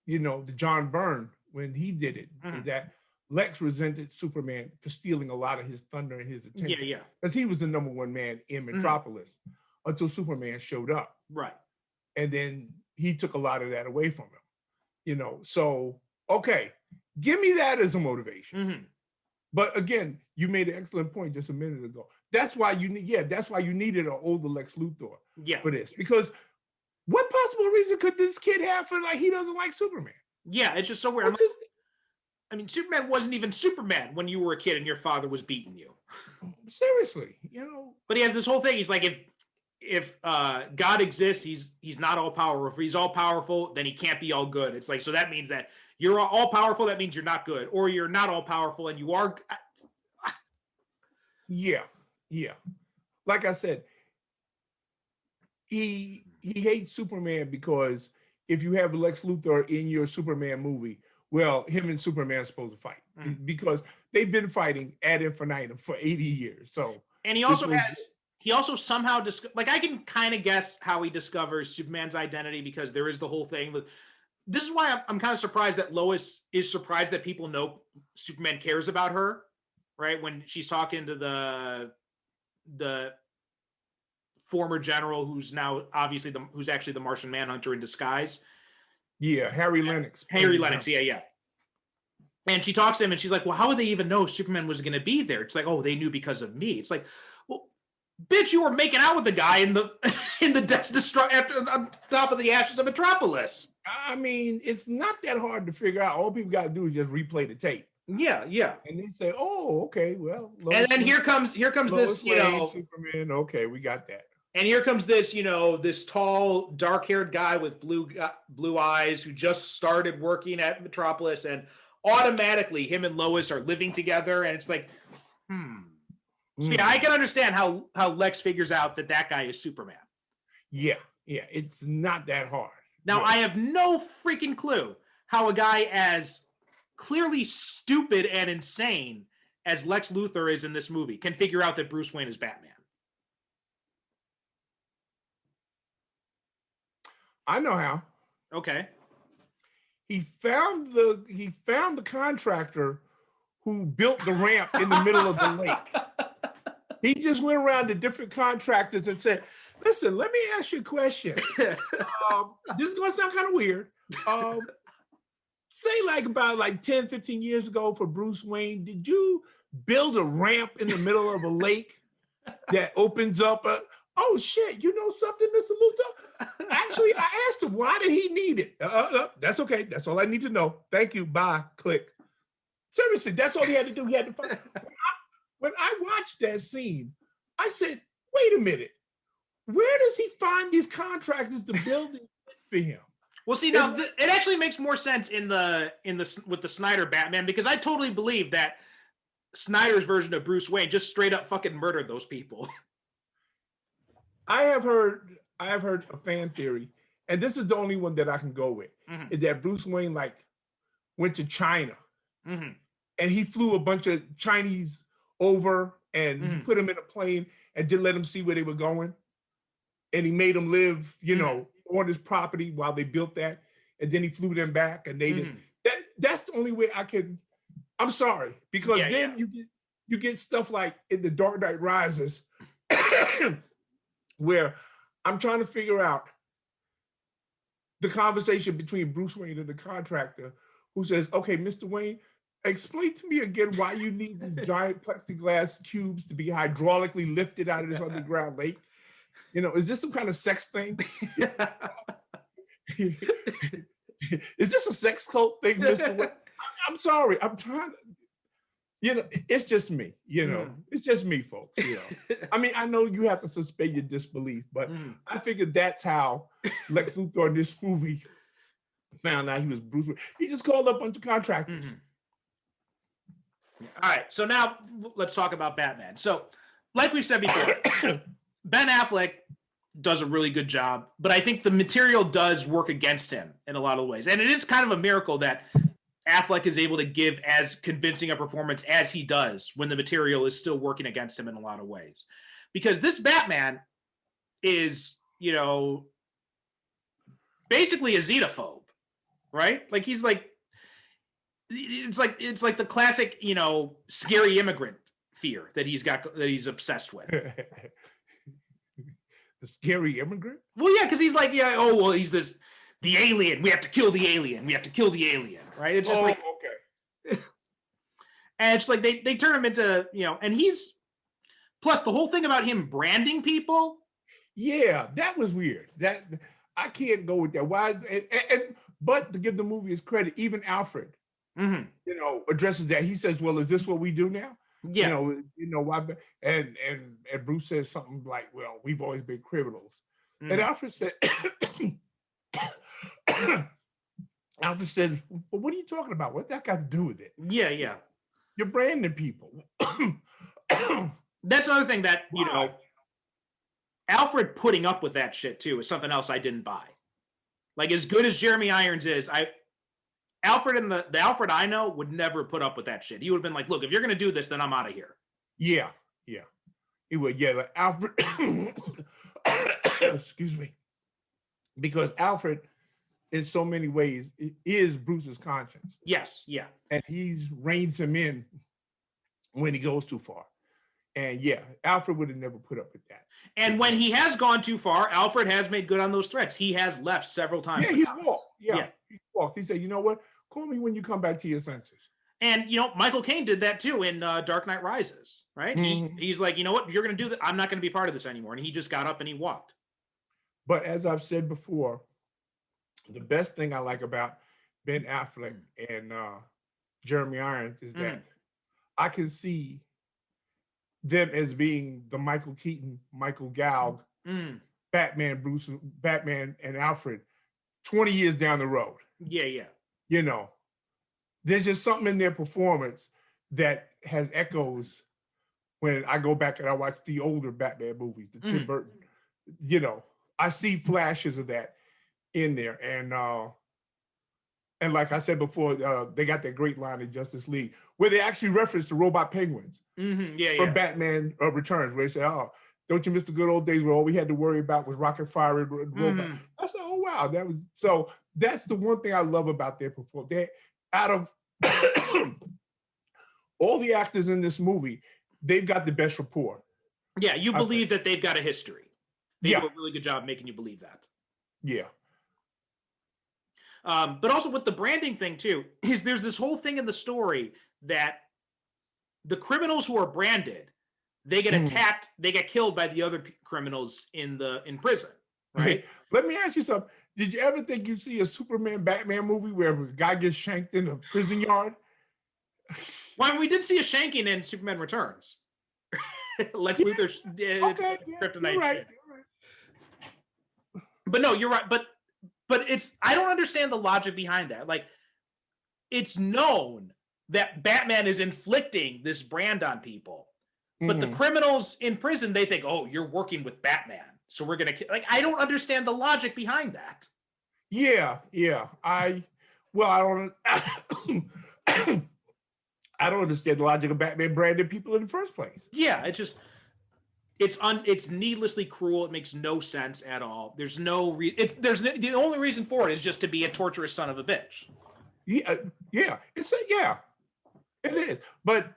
the John Byrne when he did it, is that Lex resented Superman for stealing a lot of his thunder and his attention. Yeah. Because he was the number one man in Metropolis until Superman showed up. Right. And then he took a lot of that away from him. So, okay, give me that as a motivation. But again, you made an excellent point just a minute ago. That's why you needed an older Lex Luthor for this. Because what possible reason could this kid have for he doesn't like Superman? Yeah, it's just so weird. I mean, Superman wasn't even Superman when you were a kid and your father was beating you. Seriously, But he has this whole thing. He's like, if God exists, he's not all powerful. If he's all powerful, then he can't be all good. It's like, so that means that you're all powerful. That means you're not good, or you're not all powerful and you are. Yeah. Like I said, he hates Superman because if you have Lex Luthor in your Superman movie, well, him and Superman are supposed to fight because they've been fighting ad infinitum for 80 years. So, and he also somehow like I can kind of guess how he discovers Superman's identity, because there is the whole thing. This is why I'm kind of surprised that Lois is surprised that people know Superman cares about her, right? When she's talking to the former general who's now obviously who's actually the Martian Manhunter in disguise. Yeah, Harry Lennox. Yeah. And she talks to him and she's like, well, how would they even know Superman was going to be there? It's like, oh, they knew because of me. It's like, well, bitch, you were making out with the guy in the Death Destroyer on top of the ashes of Metropolis. I mean, it's not that hard to figure out. All people got to do is just replay the tape. Yeah. And they say, oh, okay, well. And then here comes this, Superman. Okay, we got that. And here comes this, this tall, dark-haired guy with blue eyes who just started working at Metropolis, and automatically him and Lois are living together, and it's like, So yeah, I can understand how Lex figures out that guy is Superman. Yeah, it's not that hard. Now, I have no freaking clue how a guy as clearly stupid and insane as Lex Luthor is in this movie can figure out that Bruce Wayne is Batman. I know how. Okay. He found the contractor who built the ramp in the middle of the lake. He just went around to different contractors and said, listen, let me ask you a question. This is going to sound kind of weird. Say about 10, 15 years ago for Bruce Wayne, did you build a ramp in the middle of a lake that opens up? Oh, shit, you know something, Mr. Luthor? Actually, I asked him, why did he need it? That's okay. That's all I need to know. Thank you. Bye. Click. Seriously, that's all he had to do. He had to find. When I watched that scene, I said, wait a minute. Where does he find these contractors to build it for him? Well, see, now it actually makes more sense with the Snyder Batman, because I totally believe that Snyder's version of Bruce Wayne just straight up fucking murdered those people. I have heard a fan theory, and this is the only one that I can go with, is that Bruce Wayne went to China and he flew a bunch of Chinese over and he put them in a plane and didn't let them see where they were going. And he made them live, on his property while they built that. And then he flew them back and they didn't. That's the only way I can. I'm sorry, because you get stuff like in The Dark Knight Rises where I'm trying to figure out the conversation between Bruce Wayne and the contractor who says, okay, Mr. Wayne, explain to me again why you need these giant plexiglass cubes to be hydraulically lifted out of this underground lake. Is this some kind of sex thing? Is this a sex cult thing, Mr. Wayne? I'm sorry. I'm trying to, it's just me, it's just me, folks. I mean, I know you have to suspend your disbelief, but I figured that's how Lex Luthor in this movie found out he was Bruce Wayne. He just called up a bunch of contractors. All right, so now let's talk about Batman. So, like we said before, Ben Affleck does a really good job, but I think the material does work against him in a lot of ways. And it is kind of a miracle that Affleck is able to give as convincing a performance as he does when the material is still working against him in a lot of ways. Because this Batman is, basically a xenophobe, right? He's it's like the classic, scary immigrant fear that he's obsessed with. The scary immigrant? Well, yeah, because he's he's the alien. We have to kill the alien. We have to kill the alien, right? It's just okay. And it's like they turn him into, and he's, plus the whole thing about him branding people. Yeah, that was weird. That I can't go with that. Why? But to give the movie his credit, even Alfred, addresses that. He says, "Well, is this what we do now?" Yeah. Why? And Bruce says something like, "Well, we've always been criminals." And Alfred said, "Alfred said, well, what are you talking about? What's that got to do with it?" Yeah. You're branding people. That's another thing that Alfred putting up with that shit too is something else I didn't buy. As good as Jeremy Irons is, Alfred and the Alfred I know would never put up with that shit. He would have been like, look, if you're going to do this, then I'm out of here. Yeah. He would, Alfred, excuse me, because Alfred, in so many ways, is Bruce's conscience. Yes, yeah. And he reins him in when he goes too far. And Alfred would have never put up with that. And when he has gone too far, Alfred has made good on those threats. He has left several times. Yeah, he's walked. He walked. He said, you know what? Call me when you come back to your senses. And, Michael Caine did that too in Dark Knight Rises, right? He's like, you know what? You're going to do that. I'm not going to be part of this anymore. And he just got up and he walked. But as I've said before, the best thing I like about Ben Affleck and Jeremy Irons is that I can see them as being the Michael Keaton, Michael Gal, Batman, Bruce, Batman, and Alfred 20 years down the road. Yeah. There's just something in their performance that has echoes when I go back and I watch the older Batman movies, the Tim Burton. I see flashes of that in there. And like I said before, they got that great line in Justice League where they actually reference the robot penguins from Batman Returns, where they say, "Oh, don't you miss the good old days where all we had to worry about was rocket fire and robot? Mhm. I said, oh wow, that was so. That's the one thing I love about their performance. They out of all the actors in this movie, they've got the best rapport. Yeah, you I think. believe that they've got a history. They Yeah, do a really good job making you believe that. yeah. But also with the branding thing too, is there's this whole thing in the story that the criminals who are branded, they get Mhm. attacked, they get killed by the other criminals in prison, right? Let me ask you something. Did you ever think you'd see a Superman Batman movie where a guy gets shanked in a prison yard? Well, we did see a shanking in Superman Returns. Lex Yeah, Luthor did okay, yeah, you're kryptonite right. shank. You're right. But no, you're right. But it's I don't understand the logic behind that. Like it's known that Batman is inflicting this brand on people. But the Mhm. criminals in prison, they think, oh, you're working with Batman. So we're going to, like, I don't understand the logic behind that. Yeah, yeah. Well, I don't. I don't understand the logic of Batman branding people in the first place. Yeah, it's just, it's needlessly cruel. It makes no sense at all. There's no, the only reason for it is just to be a torturous son of a bitch. Yeah, yeah. Yeah, it is. But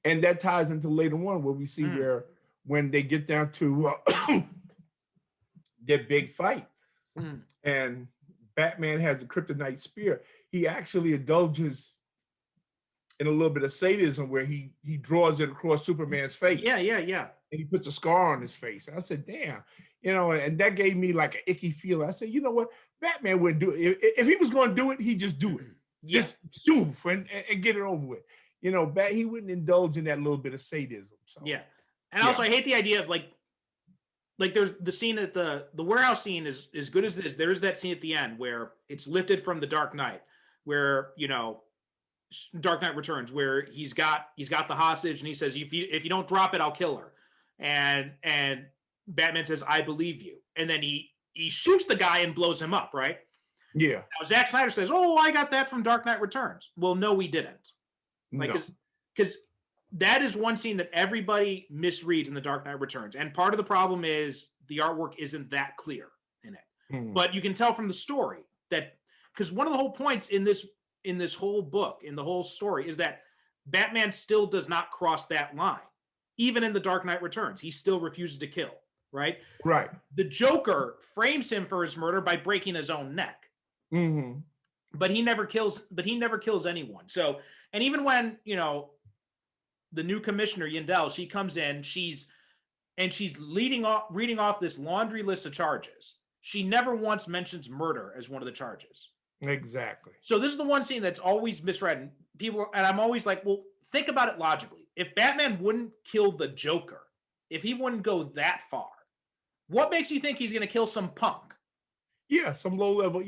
and that ties into later on where we see where when they get down to their big fight, and Batman has the kryptonite spear, he actually indulges in a little bit of sadism where he draws it across Superman's face. Yeah. And he puts a scar on his face. I said, damn, and that gave me like an icky feeling. I said, you know what? Batman wouldn't do it. If he was going to do it, he'd just do it. Yeah. Just stoof and get it over with. He wouldn't indulge in that little bit of sadism. So Yeah. And also I hate the idea of like there's the scene at the warehouse scene is as good as this. There is that scene at the end where it's lifted from the Dark Knight, where Dark Knight Returns, where he's got the hostage and he says, if you don't drop it, I'll kill her. And Batman says, I believe you. And then he shoots the guy and blows him up, right? Yeah. Now Zack Snyder says, oh, I got that from Dark Knight Returns. Well, no, we didn't. Like, because that is one scene that everybody misreads in The Dark Knight Returns. And part of the problem is the artwork isn't that clear in it. But you can tell from the story that, because one of the whole points in this whole book, in the whole story, is that Batman still does not cross that line. Even in The Dark Knight Returns, he still refuses to kill, right? Right. The Joker frames him for his murder by breaking his own neck. Mm-hmm. But he never kills anyone. So, and even when, the new commissioner, Yindel, she comes in, she's reading off this laundry list of charges. She never once mentions murder as one of the charges. Exactly. So this is the one scene that's always misread. And I'm always like, well, think about it logically. If Batman wouldn't kill the Joker, if he wouldn't go that far, what makes you think he's going to kill some punk? Yeah, some low level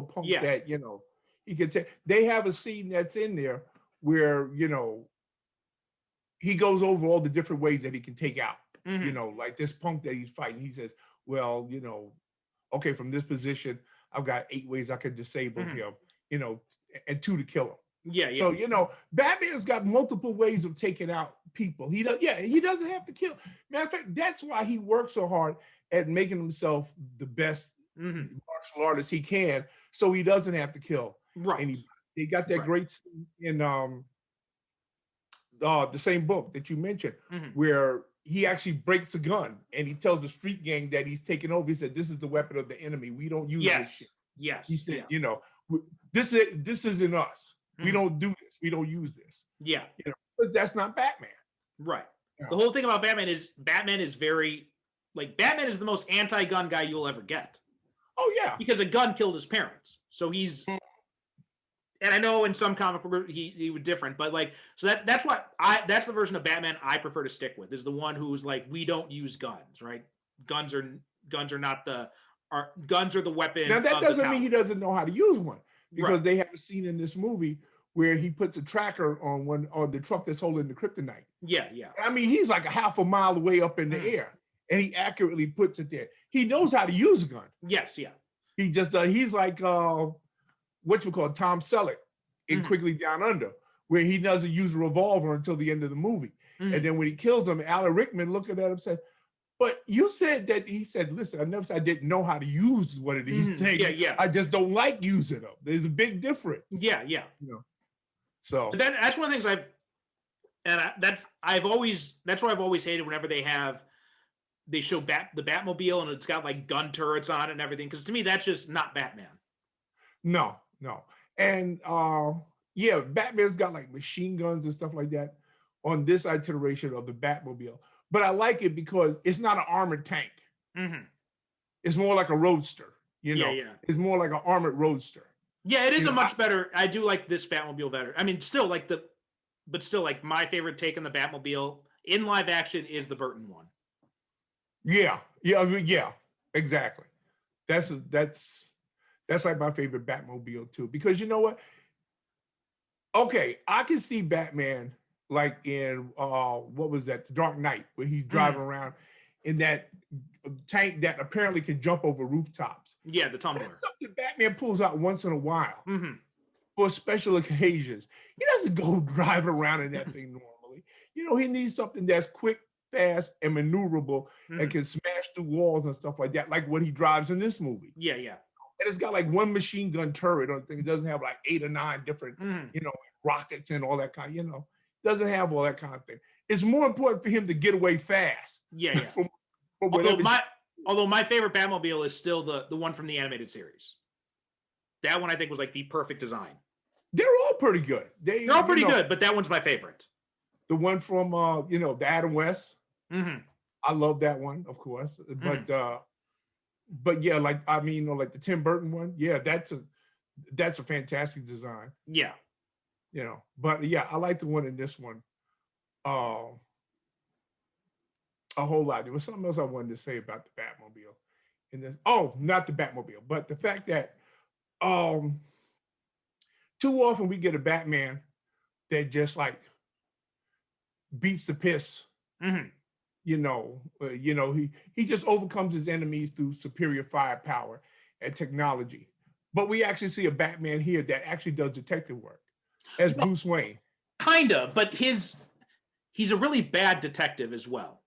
punk that, he could take. They have a scene that's in there where, he goes over all the different ways that he can take out, like this punk that he's fighting. He says, well, okay, from this position, I've got 8 ways I could disable him, and 2 to kill him. Yeah. So, Batman's got multiple ways of taking out people. He doesn't have to kill. Matter of fact, that's why he works so hard at making himself the best martial artist he can, so he doesn't have to kill anybody. He got that great scene in the same book that you mentioned, where he actually breaks a gun and he tells the street gang that he's taking over. He said, "This is the weapon of the enemy. We don't use this shit." Yes. He said, this isn't us. We don't do this. We don't use this. Yeah. But that's not Batman. Right. The whole thing about Batman is Batman is the most anti-gun guy you'll ever get. Oh yeah. Because a gun killed his parents. So he's, and I know in some comic book he was different, but that's the version of Batman I prefer to stick with, is the one who's like, we don't use guns, right? Guns are the weapon. Now that doesn't mean he doesn't know how to use one, because they have a scene in this movie where he puts a tracker on the truck that's holding the kryptonite. Yeah. I mean, he's like a half a mile away up in the air, and he accurately puts it there. He knows how to use a gun. Yes, yeah. He just he's like what you call Tom Selleck in Quigley Down Under, where he doesn't use a revolver until the end of the movie. And then when he kills him, Alan Rickman looking at him said, but you said that, he said, listen, I never said I didn't know how to use one of these things. Yeah. I just don't like using them. There's a big difference. Yeah. You know, so but that's one of the things that's what I've always hated whenever they show the Batmobile and it's got like gun turrets on it and everything. Because to me, that's just not Batman. No. And yeah, Batman's got like machine guns and stuff like that on this iteration of the Batmobile. But I like it because it's not an armored tank. It's more like a roadster, you know. Yeah. It's more like an armored roadster. Yeah, it is much better. I do like this Batmobile better. I mean, still like my favorite take on the Batmobile in live action is the Burton one. Yeah, exactly. That's like my favorite Batmobile too. Because you know what? Okay, I can see Batman like in what was that? The Dark Knight, where he's driving around in that tank that apparently can jump over rooftops. Yeah, the tumbler. That's something Batman pulls out once in a while for special occasions. He doesn't go drive around in that thing normally. You know, he needs something that's quick, fast, and maneuverable and can smash through walls and stuff like that, like what he drives in this movie. Yeah. And it's got like one machine gun turret on the thing. It doesn't have like 8 or 9 different, you know, rockets and all that kind, you know. Doesn't have all that kind of thing. It's more important for him to get away fast. Yeah. Although my favorite Batmobile is still the one from the animated series. That one I think was like the perfect design. They're all pretty good. They're all pretty good, but that one's my favorite. The one from the Adam West. I love that one, of course. But yeah, like I mean, like the Tim Burton one, yeah, that's a fantastic design. Yeah. You know, but yeah, I like the one in this one. A whole lot. There was something else I wanted to say about the Batmobile in this. Oh, not the Batmobile, but the fact that too often we get a Batman that just like beats the piss. You know, he just overcomes his enemies through superior firepower and technology. But we actually see a Batman here that actually does detective work as Bruce Wayne. Kind of, but he's a really bad detective as well.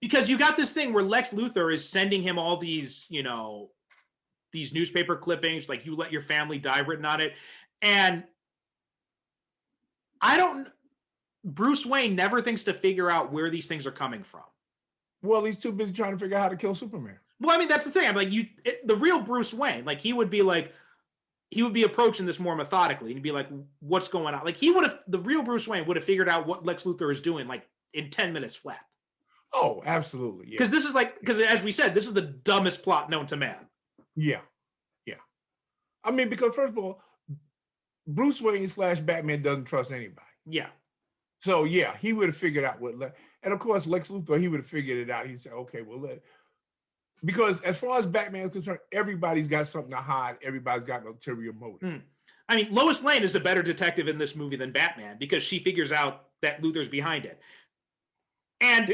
Because you got this thing where Lex Luthor is sending him all these, you know, these newspaper clippings, like "You let your family die" written on it. And Bruce Wayne never thinks to figure out where these things are coming from. Well, he's too busy trying to figure out how to kill Superman. Well, I mean, that's the thing. I'm like, the real Bruce Wayne, like he would be approaching this more methodically and he'd be like, what's going on? Like the real Bruce Wayne would have figured out what Lex Luthor is doing like in 10 minutes flat. Oh, absolutely. Yeah. Because as we said, this is the dumbest plot known to man. Yeah. I mean, because first of all, Bruce Wayne / Batman doesn't trust anybody. Yeah. So yeah, he would have figured out and of course, Lex Luthor, he would have figured it out. He'd say, okay, well, because as far as Batman is concerned, everybody's got something to hide. Everybody's got an ulterior motive. I mean, Lois Lane is a better detective in this movie than Batman because she figures out that Luthor's behind it. And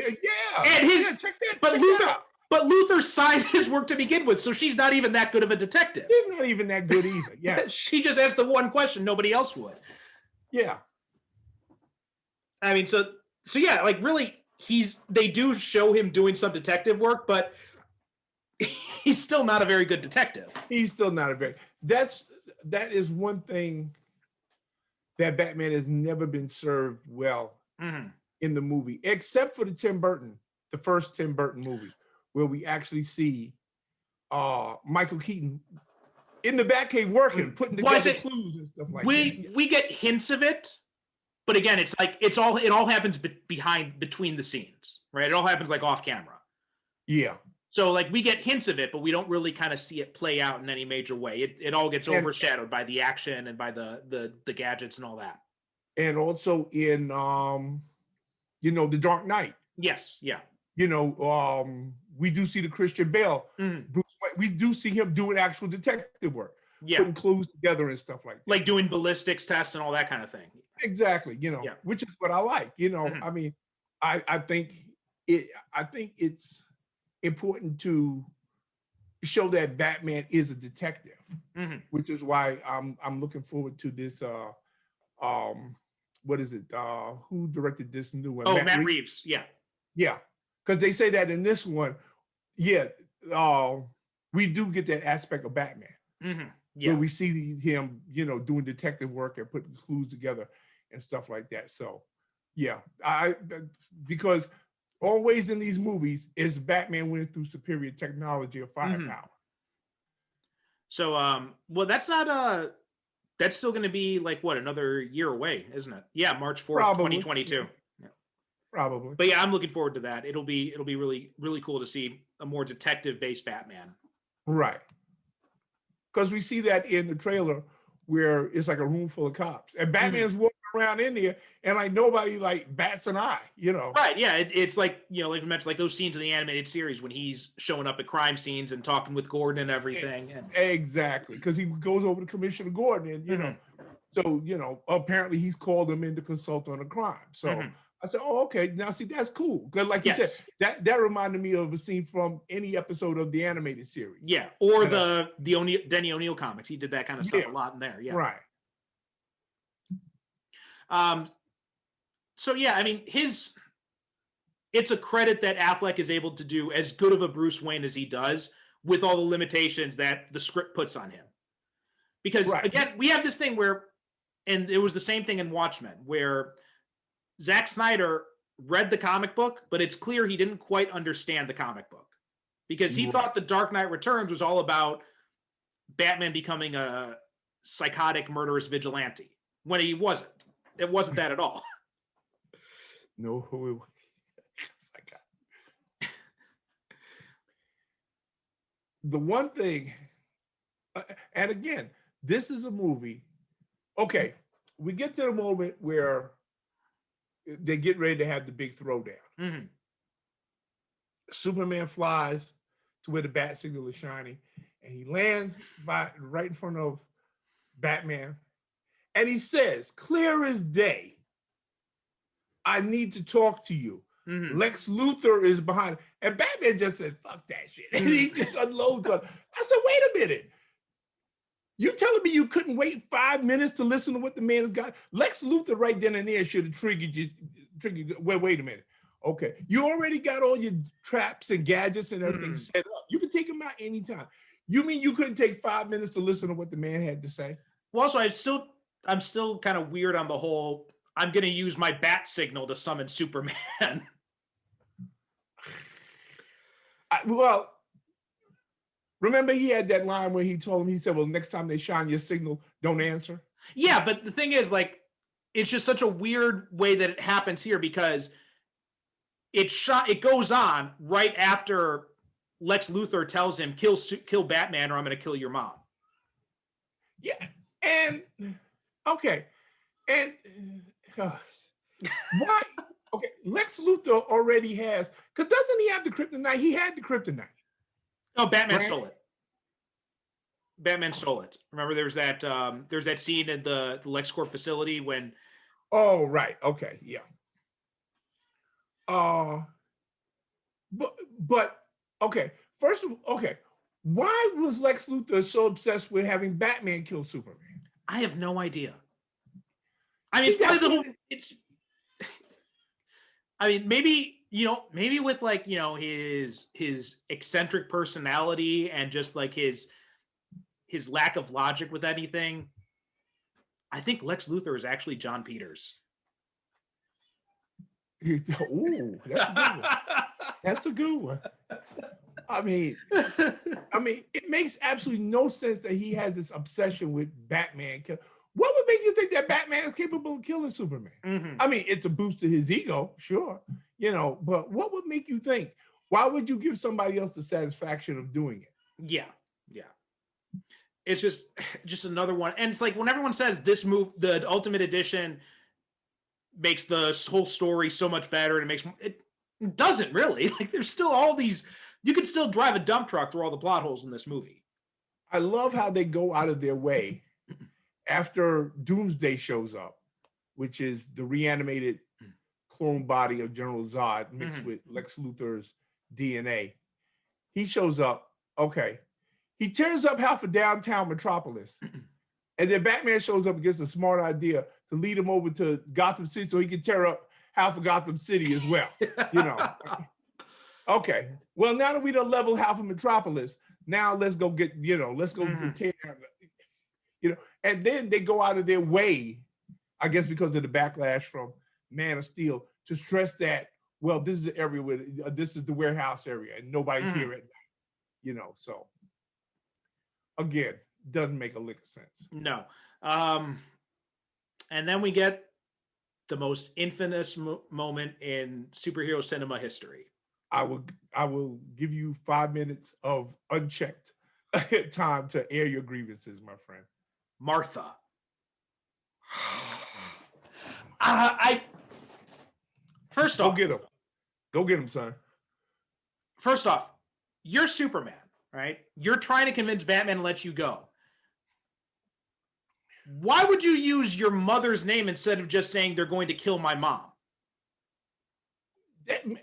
but Luthor signed his work to begin with, so she's not even that good of a detective. She's not even that good either. Yeah. She just asked the one question nobody else would. Yeah. I mean, so yeah, like really, they do show him doing some detective work, but he's still not a very good detective. He's still not that is one thing that Batman has never been served well in the movie, except for the first Tim Burton movie, where we actually see Michael Keaton in the Batcave working, putting together clues and stuff like that. We get hints of it. But again, it's like it all happens between the scenes, right? It all happens like off camera. Yeah. So like we get hints of it, but we don't really kind of see it play out in any major way. It all gets overshadowed by the action and by the gadgets and all that. And also in The Dark Knight. Yes. Yeah. We do see the Christian Bale. Bruce Wayne, we do see him doing actual detective work. Yeah. Putting clues together and stuff like that. Like doing ballistics tests and all that kind of thing. Exactly. Which is what I like. I mean, I think it's important to show that Batman is a detective, which is why I'm looking forward to this what is it? Who directed this new one? Oh, Matt Reeves. Yeah. Yeah, because they say that in this one, yeah, we do get that aspect of Batman. Yeah. Where we see him, doing detective work and putting clues together and stuff like that. So, yeah, because always in these movies is Batman winning through superior technology or firepower. So, well, that's not that's still going to be like what, another year away, isn't it? Yeah, March 4th, 2022. Yeah. Probably. But yeah, I'm looking forward to that. It'll be really, really cool to see a more detective-based Batman. Right. Because we see that in the trailer where it's like a room full of cops and Batman's walking around in there and like nobody like bats an eye, Right. Yeah. It's like, like we mentioned, like those scenes in the animated series when he's showing up at crime scenes and talking with Gordon and everything. Exactly. Because he goes over to Commissioner Gordon and, so, apparently he's called him in to consult on a crime. So I said, oh, okay. Now, see, that's cool. Because like you said, that reminded me of a scene from any episode of the animated series. Yeah. Or the Denny O'Neil comics. He did that kind of stuff a lot in there. Yeah. Right. So, yeah, I mean, it's a credit that Affleck is able to do as good of a Bruce Wayne as he does with all the limitations that the script puts on him. Because, again, we have this thing where, and it was the same thing in Watchmen, where Zack Snyder read the comic book, but it's clear he didn't quite understand the comic book because he thought The Dark Knight Returns was all about Batman becoming a psychotic, murderous vigilante when he wasn't. It wasn't that at all. No, the one thing, and again, this is a movie. Okay, we get to the moment where they get ready to have the big throwdown. Superman flies to where the bat signal is shining, and he lands right in front of Batman, and he says, clear as day, I need to talk to you. Lex Luthor is behind. And Batman just said, fuck that shit. And he just unloads on. I said, wait a minute. You telling me you couldn't wait 5 minutes to listen to what the man has got? Lex Luthor right then and there should have triggered you. Wait a minute. Okay. You already got all your traps and gadgets and everything set up. You can take them out anytime. You mean you couldn't take 5 minutes to listen to what the man had to say? Well, also, I'm still kind of weird on the whole, I'm going to use my bat signal to summon Superman. Well, remember he had that line where he told him, he said, well, next time they shine your signal, don't answer. Yeah, but the thing is, like, it's just such a weird way that it happens here because it goes on right after Lex Luthor tells him, kill Batman or I'm going to kill your mom. Yeah. And okay. And why? Okay, Lex Luthor already has, because doesn't he have the kryptonite? He had the kryptonite. Oh, Batman stole it. Batman stole it. Remember, there's that scene in the LexCorp facility when. Oh, right. Okay. Yeah. But okay. First of all, okay. Why was Lex Luthor so obsessed with having Batman kill Superman? I have no idea. I mean, I mean, maybe with like, his eccentric personality and just like his lack of logic with anything. I think Lex Luthor is actually John Peters. Ooh, that's a good one. That's a good one. I mean, it makes absolutely no sense that he has this obsession with Batman. What would make you think that Batman is capable of killing Superman? I mean, it's a boost to his ego, sure, but what would make you think? Why would you give somebody else the satisfaction of doing it? Yeah. It's just another one. And it's like when everyone says this the Ultimate Edition makes the whole story so much better, and it doesn't really. Like there's still all these, you could still drive a dump truck through all the plot holes in this movie. I love how they go out of their way after Doomsday shows up, which is the reanimated clone body of General Zod mixed with Lex Luthor's DNA. He shows up, okay. He tears up half of downtown Metropolis. And then Batman shows up and gets a smart idea to lead him over to Gotham City so he can tear up half of Gotham City as well. Okay. Well, now that we done level half of Metropolis, now let's go get, let's go tear down, and then they go out of their way, I guess because of the backlash from Man of Steel, to stress that, well, this is the area where this is the warehouse area and nobody's here at night, so again, doesn't make a lick of sense. No. And then we get the most infamous moment in superhero cinema history. I will give you 5 minutes of unchecked time to air your grievances, my friend. Martha. First off, go get him, son. First off, you're Superman, right? You're trying to convince Batman to let you go. Why would you use your mother's name instead of just saying they're going to kill my mom?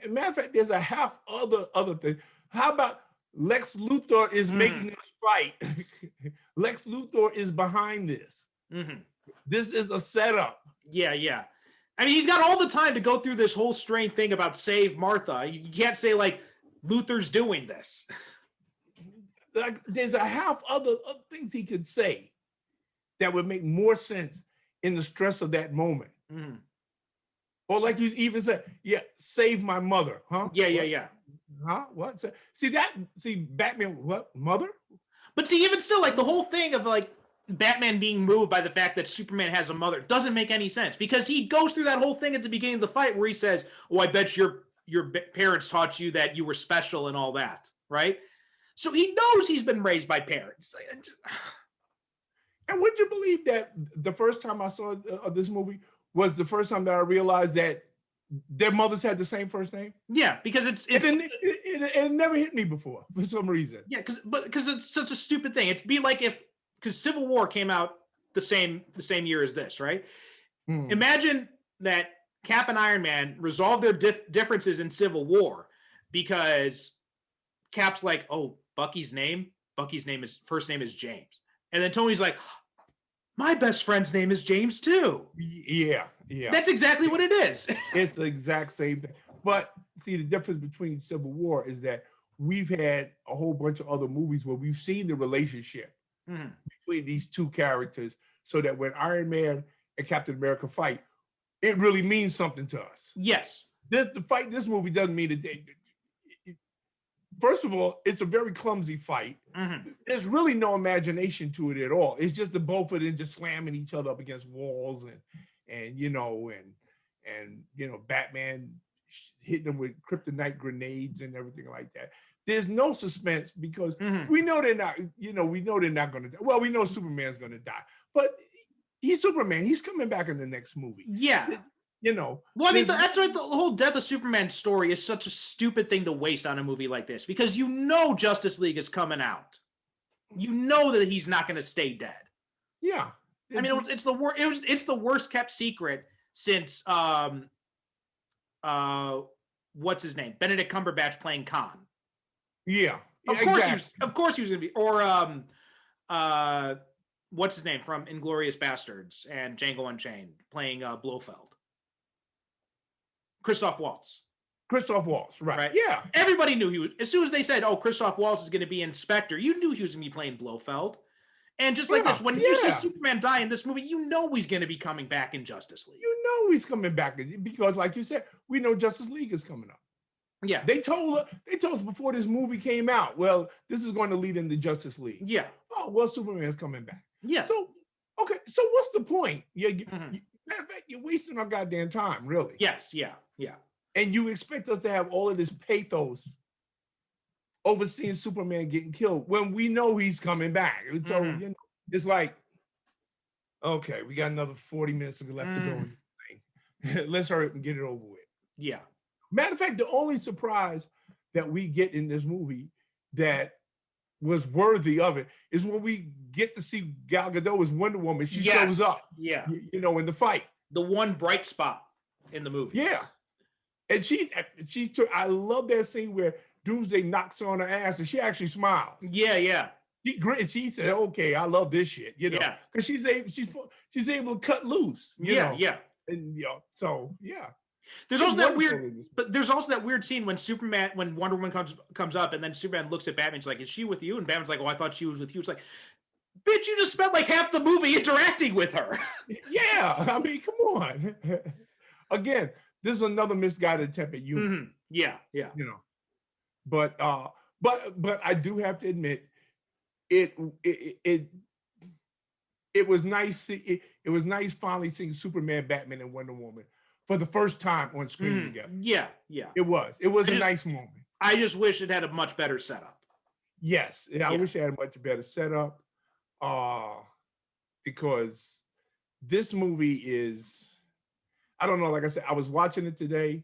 Matter of fact, there's a half other thing. How about Lex Luthor is making us fight? Lex Luthor is behind this. This is a setup. Yeah. I mean, he's got all the time to go through this whole strange thing about save Martha. You can't say like Luthor's doing this. Like, there's a half other things he could say that would make more sense in the stress of that moment. Or like you even said, save my mother, huh? Yeah. Huh? What? See Batman, what? Mother? But see, even still, like the whole thing of like Batman being moved by the fact that Superman has a mother doesn't make any sense, because he goes through that whole thing at the beginning of the fight where he says, "Oh, I bet your parents taught you that you were special and all that," right? So he knows he's been raised by parents. And would you believe that the first time I saw this movie was the first time that I realized that their mothers had the same first name? Yeah, because it never hit me before for some reason. Yeah, because it's such a stupid thing. It'd be like because Civil War came out the same year as this, right? Imagine that Cap and Iron Man resolve their differences in Civil War because Cap's like, "Oh, Bucky's first name is James," and then Tony's like, "My best friend's name is James too." Yeah. That's exactly what it is. It's the exact same thing. But see, the difference between Civil War is that we've had a whole bunch of other movies where we've seen the relationship between these two characters, so that when Iron Man and Captain America fight, it really means something to us. Yes. The fight in this movie doesn't mean it. First of all, it's a very clumsy fight. There's really no imagination to it at all. It's just the both of them just slamming each other up against walls and Batman hitting them with kryptonite grenades and everything like that. There's no suspense because we know they're not, we know they're not going to die. Well, we know Superman's going to die, but he's Superman. He's coming back in the next movie. Yeah. Well, I mean, that's why the whole death of Superman story is such a stupid thing to waste on a movie like this, because Justice League is coming out. You know that he's not going to stay dead. Yeah. I mean, it's the worst kept secret since what's his name? Benedict Cumberbatch playing Khan. Yeah. Of course he was going to be, or what's his name from Inglourious Bastards and Django Unchained playing Blofeld. Christoph Waltz. Right. Yeah. Everybody knew he was. As soon as they said, "Oh, Christoph Waltz is going to be Inspector," you knew he was going to be playing Blofeld. And just like this, when you see Superman die in this movie, you know he's going to be coming back in Justice League. You know he's coming back because, like you said, we know Justice League is coming up. Yeah. They told us before this movie came out, well, this is going to lead into Justice League. Yeah. Oh, well, Superman's coming back. Yeah. So, okay. So what's the point? Matter of fact, you're wasting our goddamn time, really. Yes. Yeah. And you expect us to have all of this pathos overseeing Superman getting killed when we know he's coming back. So, it's like, okay, we got another 40 minutes left to go. In the thing. Let's hurry up and get it over with. Yeah. Matter of fact, the only surprise that we get in this movie that was worthy of it is when we get to see Gal Gadot as Wonder Woman. She shows up, in the fight. The one bright spot in the movie. Yeah. And I love that scene where Doomsday knocks her on her ass and she actually smiles. Yeah. She said, "Okay, I love this shit," Yeah. because she's able to cut loose, Yeah, yeah. and so yeah, There's she's also that wonderful weird, in this movie. but there's also that weird scene when Wonder Woman comes up, and then Superman looks at Batman. He's like, "Is she with you?" And Batman's like, "Oh, I thought she was with you." It's like, bitch, you just spent like half the movie interacting with her. Yeah, I mean, come on. Again, this is another misguided attempt at humor. Mm-hmm. Yeah, yeah. But but I do have to admit, it it it, it was nice. It was nice finally seeing Superman, Batman, and Wonder Woman for the first time on screen together. Yeah, yeah. It was a nice moment. I just wish it had a much better setup. Yes, I wish it had a much better setup. Because this movie is, I don't know, like I said, I was watching it today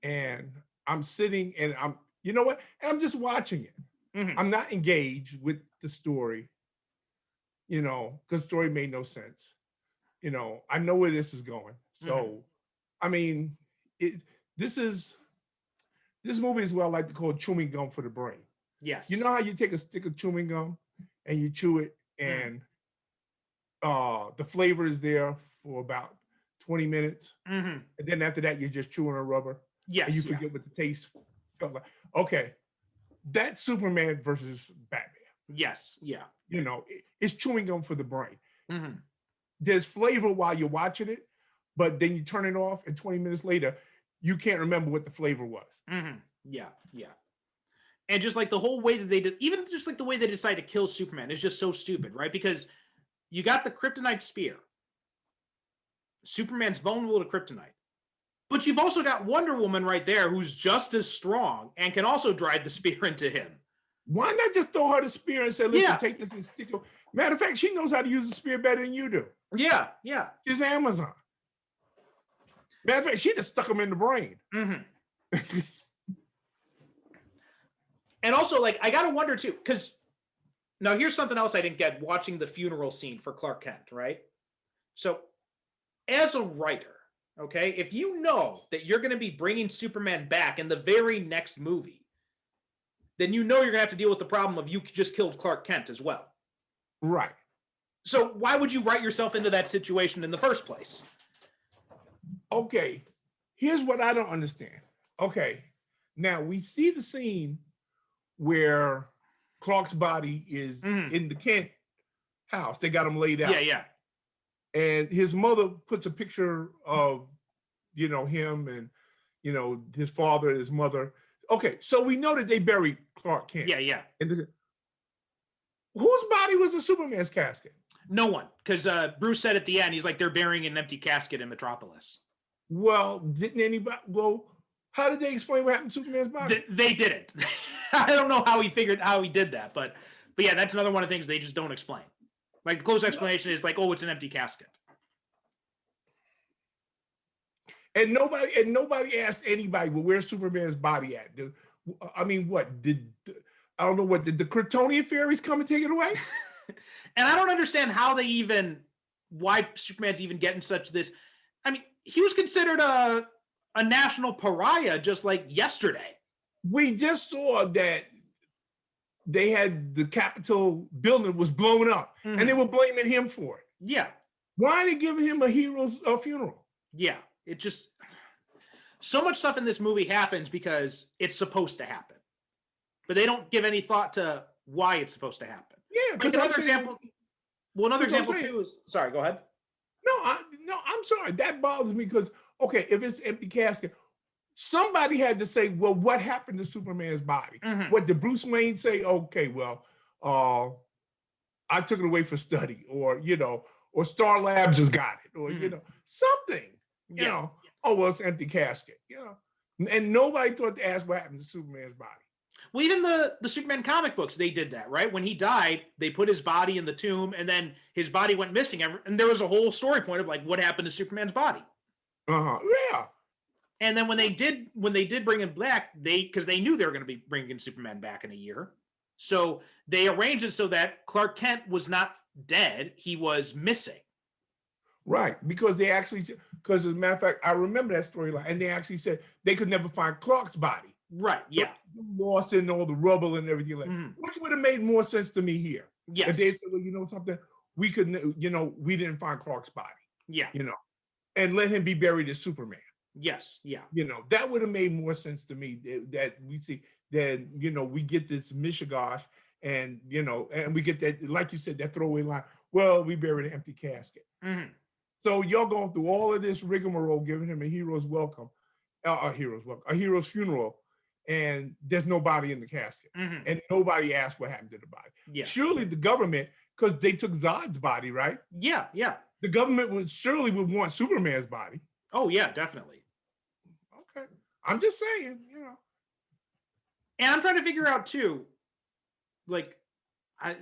and I'm sitting and you know what? And I'm just watching it. Mm-hmm. I'm not engaged with the story, because the story made no sense. I know where this is going. So, I mean, this movie is what I like to call chewing gum for the brain. Yes. You know how you take a stick of chewing gum and you chew it and the flavor is there for about 20 minutes. Mm-hmm. And then after that, you're just chewing on rubber. Yes. And you forget what the taste felt like. Okay. That's Superman versus Batman. Yes. Yeah. It's chewing gum for the brain. Mm-hmm. There's flavor while you're watching it, but then you turn it off and 20 minutes later, you can't remember what the flavor was. Mm-hmm. Yeah. Yeah. And just like the whole way that they did, even just like the way they decided to kill Superman is just so stupid, right? Because you got the kryptonite spear. Superman's vulnerable to kryptonite. But you've also got Wonder Woman right there who's just as strong and can also drive the spear into him. Why not just throw her the spear and say, listen, take this and stick it? Matter of fact, she knows how to use the spear better than you do. Yeah, yeah. She's Amazon. Matter of fact, she just stuck him in the brain. Mm-hmm. And also, like, I got to wonder, too, because now here's something else I didn't get watching the funeral scene for Clark Kent, right? So, as a writer, okay, if you know that you're going to be bringing Superman back in the very next movie, then you know you're going to have to deal with the problem of you just killed Clark Kent as well. Right. So why would you write yourself into that situation in the first place? Okay, here's what I don't understand. Okay, now we see the scene where Clark's body is in the Kent house. They got him laid out. Yeah, yeah. And his mother puts a picture of, him and, his father and his mother. Okay, so we know that they buried Clark Kent. Yeah, yeah. And whose body was in Superman's casket? No one, because Bruce said at the end, he's like, they're burying an empty casket in Metropolis. Well, didn't anybody? Well, how did they explain what happened to Superman's body? They didn't. I don't know how he did that, but yeah, that's another one of the things they just don't explain. Like the close explanation is like, oh, it's an empty casket. And nobody asked anybody, well, where's Superman's body at? I mean, what did I don't know what did the Kryptonian fairies come and take it away? And I don't understand why Superman's even getting such this. I mean, he was considered a national pariah just like yesterday. We just saw that they had the Capitol building was blown up and they were blaming him for it. Yeah. Why are they giving him a hero's funeral? Yeah. It just, so much stuff in this movie happens because it's supposed to happen, but they don't give any thought to why it's supposed to happen. Yeah. Like another example too is, sorry, go ahead. No, I'm sorry. That bothers me because, okay, if it's empty casket, somebody had to say, well, what happened to Superman's body? What did Bruce Wayne say? Okay, well, I took it away for study, or or Star Labs has got it, or something. Oh, well, it's an empty casket. And nobody thought to ask what happened to Superman's body. Well, even the Superman comic books, they did that, right? When he died, they put his body in the tomb, and then his body went missing, and there was a whole story point of like what happened to Superman's body. Yeah. And then when they did bring him back, because they knew they were going to be bringing Superman back in a year, so they arranged it so that Clark Kent was not dead; he was missing. Right, because as a matter of fact, I remember that storyline, and they actually said they could never find Clark's body. Right. Yeah. Lost in all the rubble and everything like, which would have made more sense to me here. Yes. If they said, well, you know something, we couldn't, we didn't find Clark's body. Yeah. And let him be buried as Superman. Yes. Yeah. That would have made more sense to me that we see that, we get this mishigosh and, and we get that, like you said, that throwaway line, well, we buried an empty casket. So y'all going through all of this rigmarole, giving him a hero's welcome, a hero's funeral, and there's no body in the casket. And nobody asked what happened to the body. Yeah. Surely the government, because they took Zod's body, right? Yeah, yeah. The government would want Superman's body. Oh, yeah, definitely. Okay. I'm just saying, And I'm trying to figure out too, like, I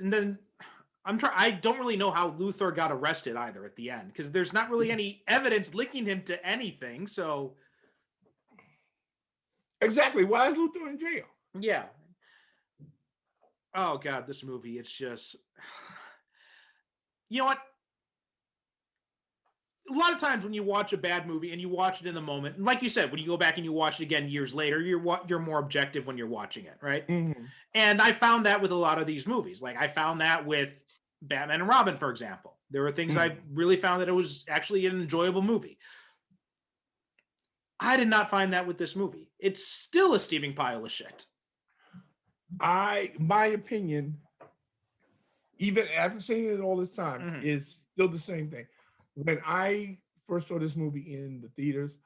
don't really know how Luthor got arrested either at the end, because there's not really any evidence linking him to anything. So exactly, why is Luthor in jail? Yeah. Oh God, this movie, it's just, you know what? A lot of times when you watch a bad movie and you watch it in the moment, and like you said, when you go back and you watch it again years later, you're more objective when you're watching it, right? And I found that with a lot of these movies. Like I found that with Batman and Robin, for example. There were things I really found that it was actually an enjoyable movie. I did not find that with this movie. It's still a steaming pile of shit. My opinion, even after seeing it all this time, is still the same thing. When I first saw this movie in the theaters,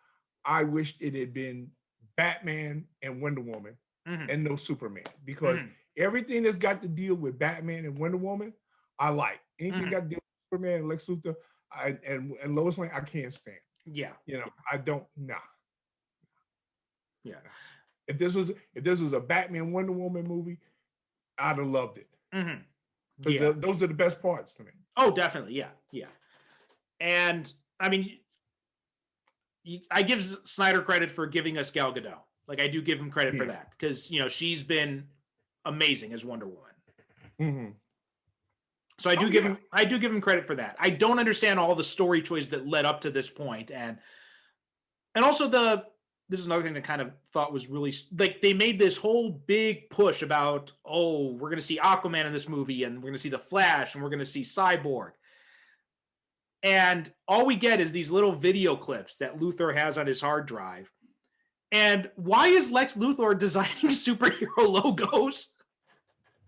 I wished it had been Batman and Wonder Woman and no Superman, because everything that's got to deal with Batman and Wonder Woman, I like. Anything got to deal with Superman and Lex Luthor and Lois Lane, I can't stand. Yeah. I don't, nah. Yeah. If this was a Batman Wonder Woman movie, I'd have loved it. Because those are the best parts to me. Oh, definitely. Yeah. Yeah. And I mean, I give Snyder credit for giving us Gal Gadot. Like I do give him credit for that, because she's been amazing as Wonder Woman. So I do give him credit for that. I don't understand all the story choices that led up to this point, and also this is another thing that kind of thought was really, like, they made this whole big push about, oh, we're going to see Aquaman in this movie, and we're going to see the Flash, and we're going to see Cyborg. And all we get is these little video clips that Luthor has on his hard drive. And why is Lex Luthor designing superhero logos?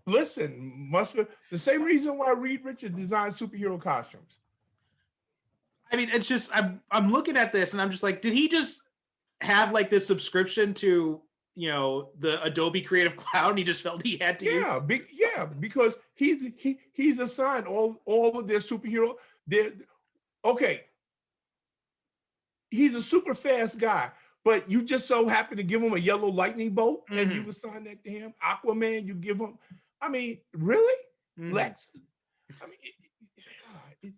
Listen, must be the same reason why Reed Richards designed superhero costumes. I mean, it's just, I'm looking at this and I'm just like, did he just have like this subscription to, the Adobe Creative Cloud, and he just felt he had to use? Because he's assigned all of their superhero. Okay, he's a super fast guy, but you just so happen to give him a yellow lightning bolt and you assign that to him. Aquaman, you give him. I mean, really? Lex? I mean,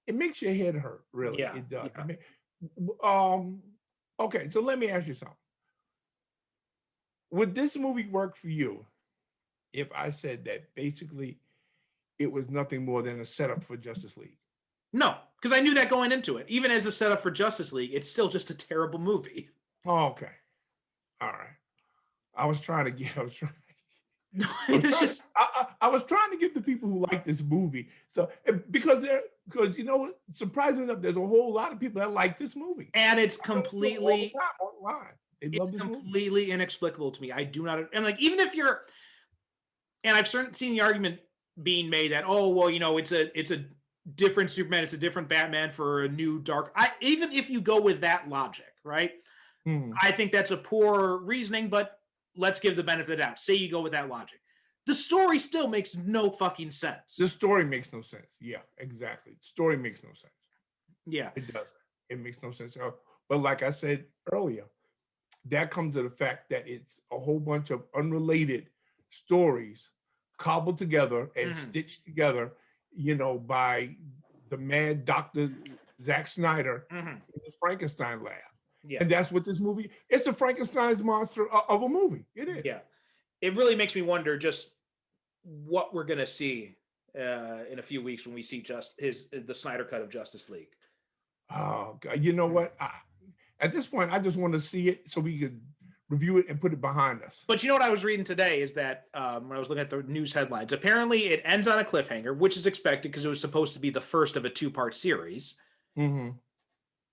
it makes your head hurt. Really, it does. Yeah. I mean, okay, so let me ask you something. Would this movie work for you if I said that basically it was nothing more than a setup for Justice League? No, because I knew that going into it. Even as a setup for Justice League, it's still just a terrible movie. Oh, okay. All right. I was trying to give the people who like this movie. So because surprisingly enough, there's a whole lot of people that like this movie. And it's completely online. It's completely inexplicable to me. I do not, and like, even if you're, and I've certainly seen the argument being made that, oh, well, it's a different Superman, it's a different Batman for a new dark. Even if you go with that logic, right? I think that's a poor reasoning, but let's give the benefit of the doubt. Say you go with that logic. The story still makes no fucking sense. The story makes no sense. Yeah, exactly. The story makes no sense. Yeah. It doesn't. It makes no sense. But like I said earlier, that comes to the fact that it's a whole bunch of unrelated stories cobbled together and stitched together, by the mad Dr. Zack Snyder in the Frankenstein lab. Yeah. And that's what this movie, it's a Frankenstein's monster of a movie. It is. Yeah. It really makes me wonder just what we're going to see in a few weeks when we see the Snyder Cut of Justice League. Oh, God. You know what? At this point, I just want to see it so we could review it and put it behind us. But you know what I was reading today is that when I was looking at the news headlines, apparently it ends on a cliffhanger, which is expected because it was supposed to be the first of a 2-part series. Mm-hmm.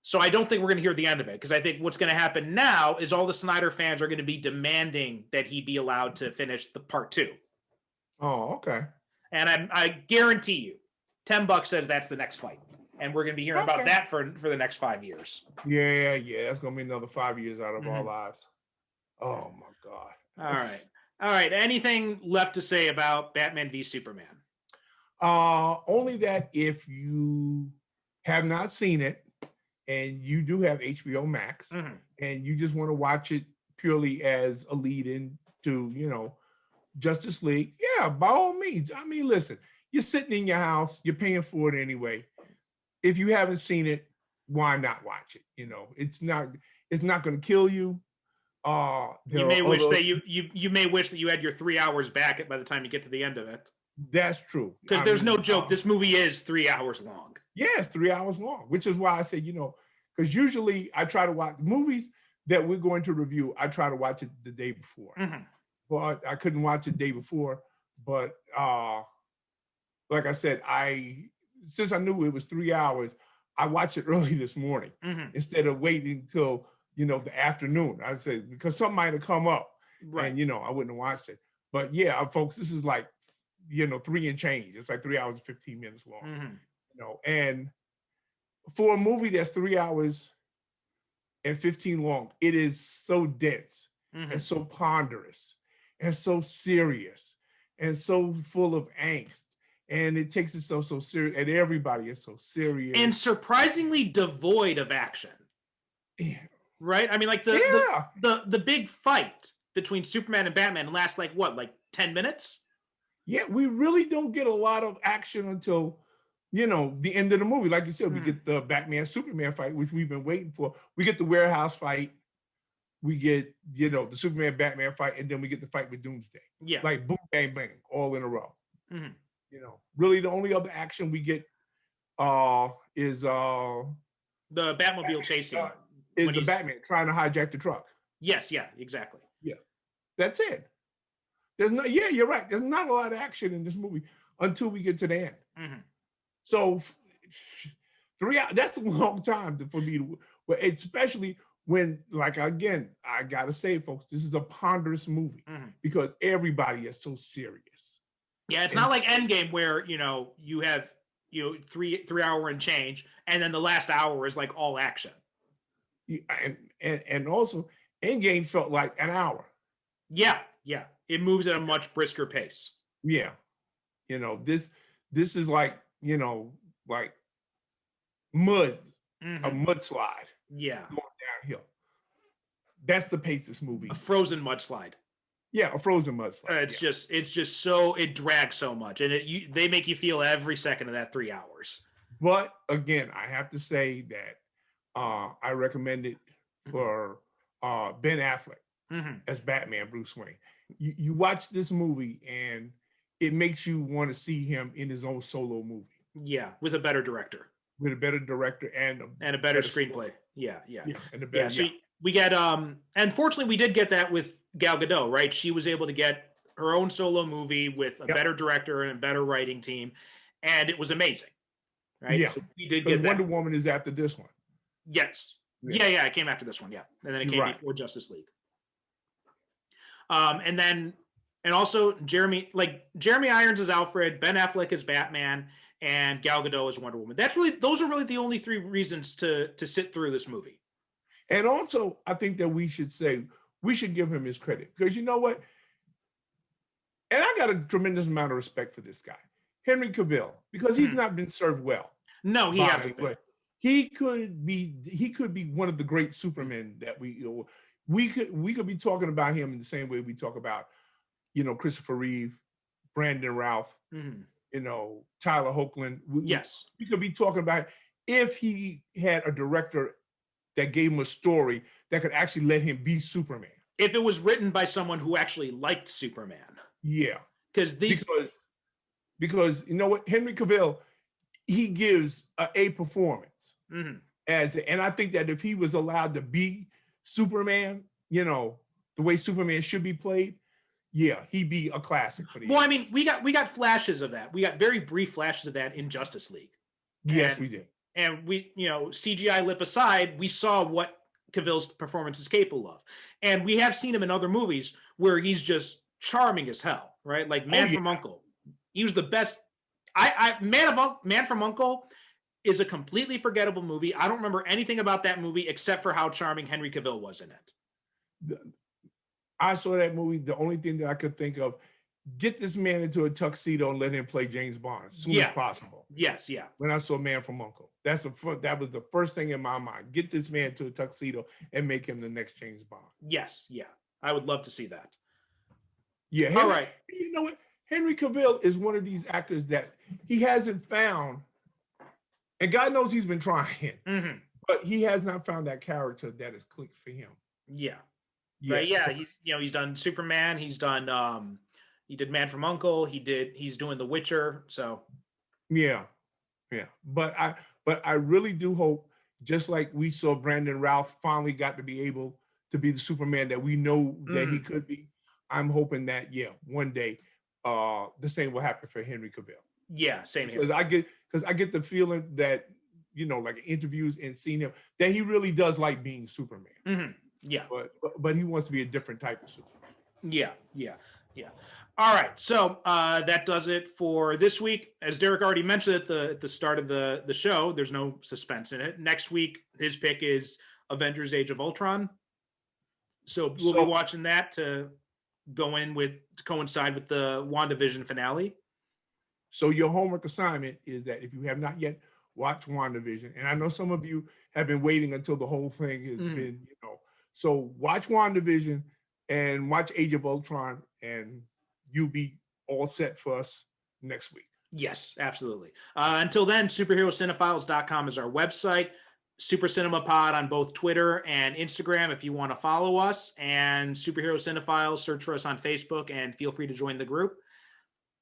So I don't think we're going to hear the end of it, because I think what's going to happen now is all the Snyder fans are going to be demanding that he be allowed to finish the part 2. Oh, okay. And I guarantee you, $10 says that's the next fight. And we're going to be hearing about that for the next 5 years. Yeah. That's going to be another 5 years out of our lives. Oh, my God. All right. Anything left to say about Batman v Superman? Only that if you have not seen it, and you do have HBO Max, and you just want to watch it purely as a lead-in to, Justice League, yeah, by all means. I mean, listen, you're sitting in your house, you're paying for it anyway. If you haven't seen it, why not watch it? It's not going to kill you. You may wish that you may wish that you had your 3 hours back by the time you get to the end of it. That's true. Because there's no joke. This movie is 3 hours long. Yeah, it's 3 hours long, which is why I say, because usually I try to watch movies that we're going to review. I try to watch it the day before, but I couldn't watch it the day before. But like I said, since I knew it was 3 hours, I watched it early this morning instead of waiting till the afternoon. I said because something might have come up, and I wouldn't have watched it. But yeah, folks, this is like 3 and change. It's like 3 hours and 15 minutes long. And for a movie that's 3 hours and 15 long, it is so dense and so ponderous and so serious and so full of angst. And it takes itself so serious, and everybody is so serious. And surprisingly devoid of action. Yeah. Right? I mean, like the big fight between Superman and Batman lasts like 10 minutes? Yeah, we really don't get a lot of action until the end of the movie. Like you said, we get the Batman Superman fight, which we've been waiting for. We get the warehouse fight. We get, the Superman Batman fight, and then we get the fight with Doomsday. Yeah. Like boom, bang, bang, all in a row. Really the only other action we get is the Batmobile chasing. Is the Batman trying to hijack the truck. Yes, yeah, exactly. Yeah. That's it. You're right. There's not a lot of action in this movie until we get to the end. So 3 hours, that's a long time for me to, especially when, again, I gotta say, folks, this is a ponderous movie because everybody is so serious. Yeah, it's not like Endgame where, you have, 3 hour and change, and then the last hour is like all action. And also Endgame felt like an hour. Yeah. It moves at a much brisker pace. Yeah. This is like mud, a mudslide. Yeah. Going downhill. That's the pace this movie. A frozen mudslide. Yeah, a frozen mudslide. It's just so, it drags so much, and they make you feel every second of that 3 hours. But again, I have to say that I recommend it for Ben Affleck as Batman, Bruce Wayne. You watch this movie and it makes you want to see him in his own solo movie. Yeah, with a better director. With a better director and a better screenplay. Yeah. And a better, so we get unfortunately we did get that with Gal Gadot, right? She was able to get her own solo movie with a better director and a better writing team, and it was amazing. Right? Yeah. So we did get Wonder Woman is after this one. Yes. Yeah, it came after this one, yeah. And then it came before Justice League. And also Jeremy Irons is Alfred, Ben Affleck is Batman, and Gal Gadot is Wonder Woman. Those are really the only 3 reasons to sit through this movie. And also, I think that we should give him his credit, because you know what? And I got a tremendous amount of respect for this guy, Henry Cavill, because he's not been served well. No, he hasn't been. He could be one of the great Supermen that we could be talking about him in the same way we talk about, Christopher Reeve, Brandon Routh, Tyler Hoechlin. We could be talking about if he had a director that gave him a story that could actually let him be Superman. If it was written by someone who actually liked Superman. Yeah. Because you know what? Henry Cavill, he gives a performance. And I think that if he was allowed to be Superman, the way Superman should be played, yeah, he'd be a classic for the. Well, I mean, we got flashes of that. We got very brief flashes of that in Justice League. Yes, we did. And we, CGI lip aside, we saw what Cavill's performance is capable of. And we have seen him in other movies where he's just charming as hell, right? Like Man from Uncle. He was the best. Man from Uncle is a completely forgettable movie. I don't remember anything about that movie except for how charming Henry Cavill was in it. I saw that movie. The only thing that I could think of, get this man into a tuxedo and let him play James Bond as soon as possible. Yes, yeah. When I saw Man from Uncle, that was the first thing in my mind. Get this man to a tuxedo and make him the next James Bond. Yes, yeah. I would love to see that. Yeah. All right. You know what? Henry Cavill is one of these actors that he hasn't found, and God knows he's been trying, but he has not found that character that has clicked for him. Yeah. Right. Yeah. He's done Superman. He's done he did Man from Uncle. He's doing The Witcher. So yeah. But I really do hope, just like we saw Brandon Routh finally got to be able to be the Superman that we know that he could be. I'm hoping that one day the same will happen for Henry Cavill. Yeah, same here. Because I get the feeling that, like interviews and seeing him, that he really does like being Superman. Yeah. But he wants to be a different type of Superman. Yeah. All right. So that does it for this week. As Derek already mentioned at the start of the show, there's no suspense in it. Next week, his pick is Avengers Age of Ultron. So we'll be watching that to coincide with the WandaVision finale. So your homework assignment is that if you have not yet watched WandaVision, and I know some of you have been waiting until the whole thing has been, so watch WandaVision and watch Age of Ultron, and you'll be all set for us next week. Yes, absolutely. Until then, superherocinephiles.com is our website. Super Cinema Pod on both Twitter and Instagram if you want to follow us, and Superhero Cinephiles, search for us on Facebook, and feel free to join the group.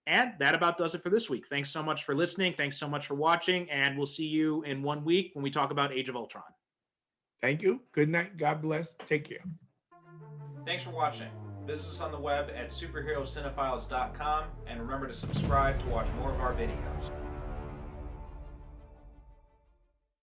And that about does it for this week. Thanks so much for listening. Thanks so much for watching, and we'll see you in 1 week when we talk about Age of Ultron. Thank you. Good night. God bless. Take care. Thanks for watching. Visit us on the web at superherocinephiles.com, and remember to subscribe to watch more of our videos.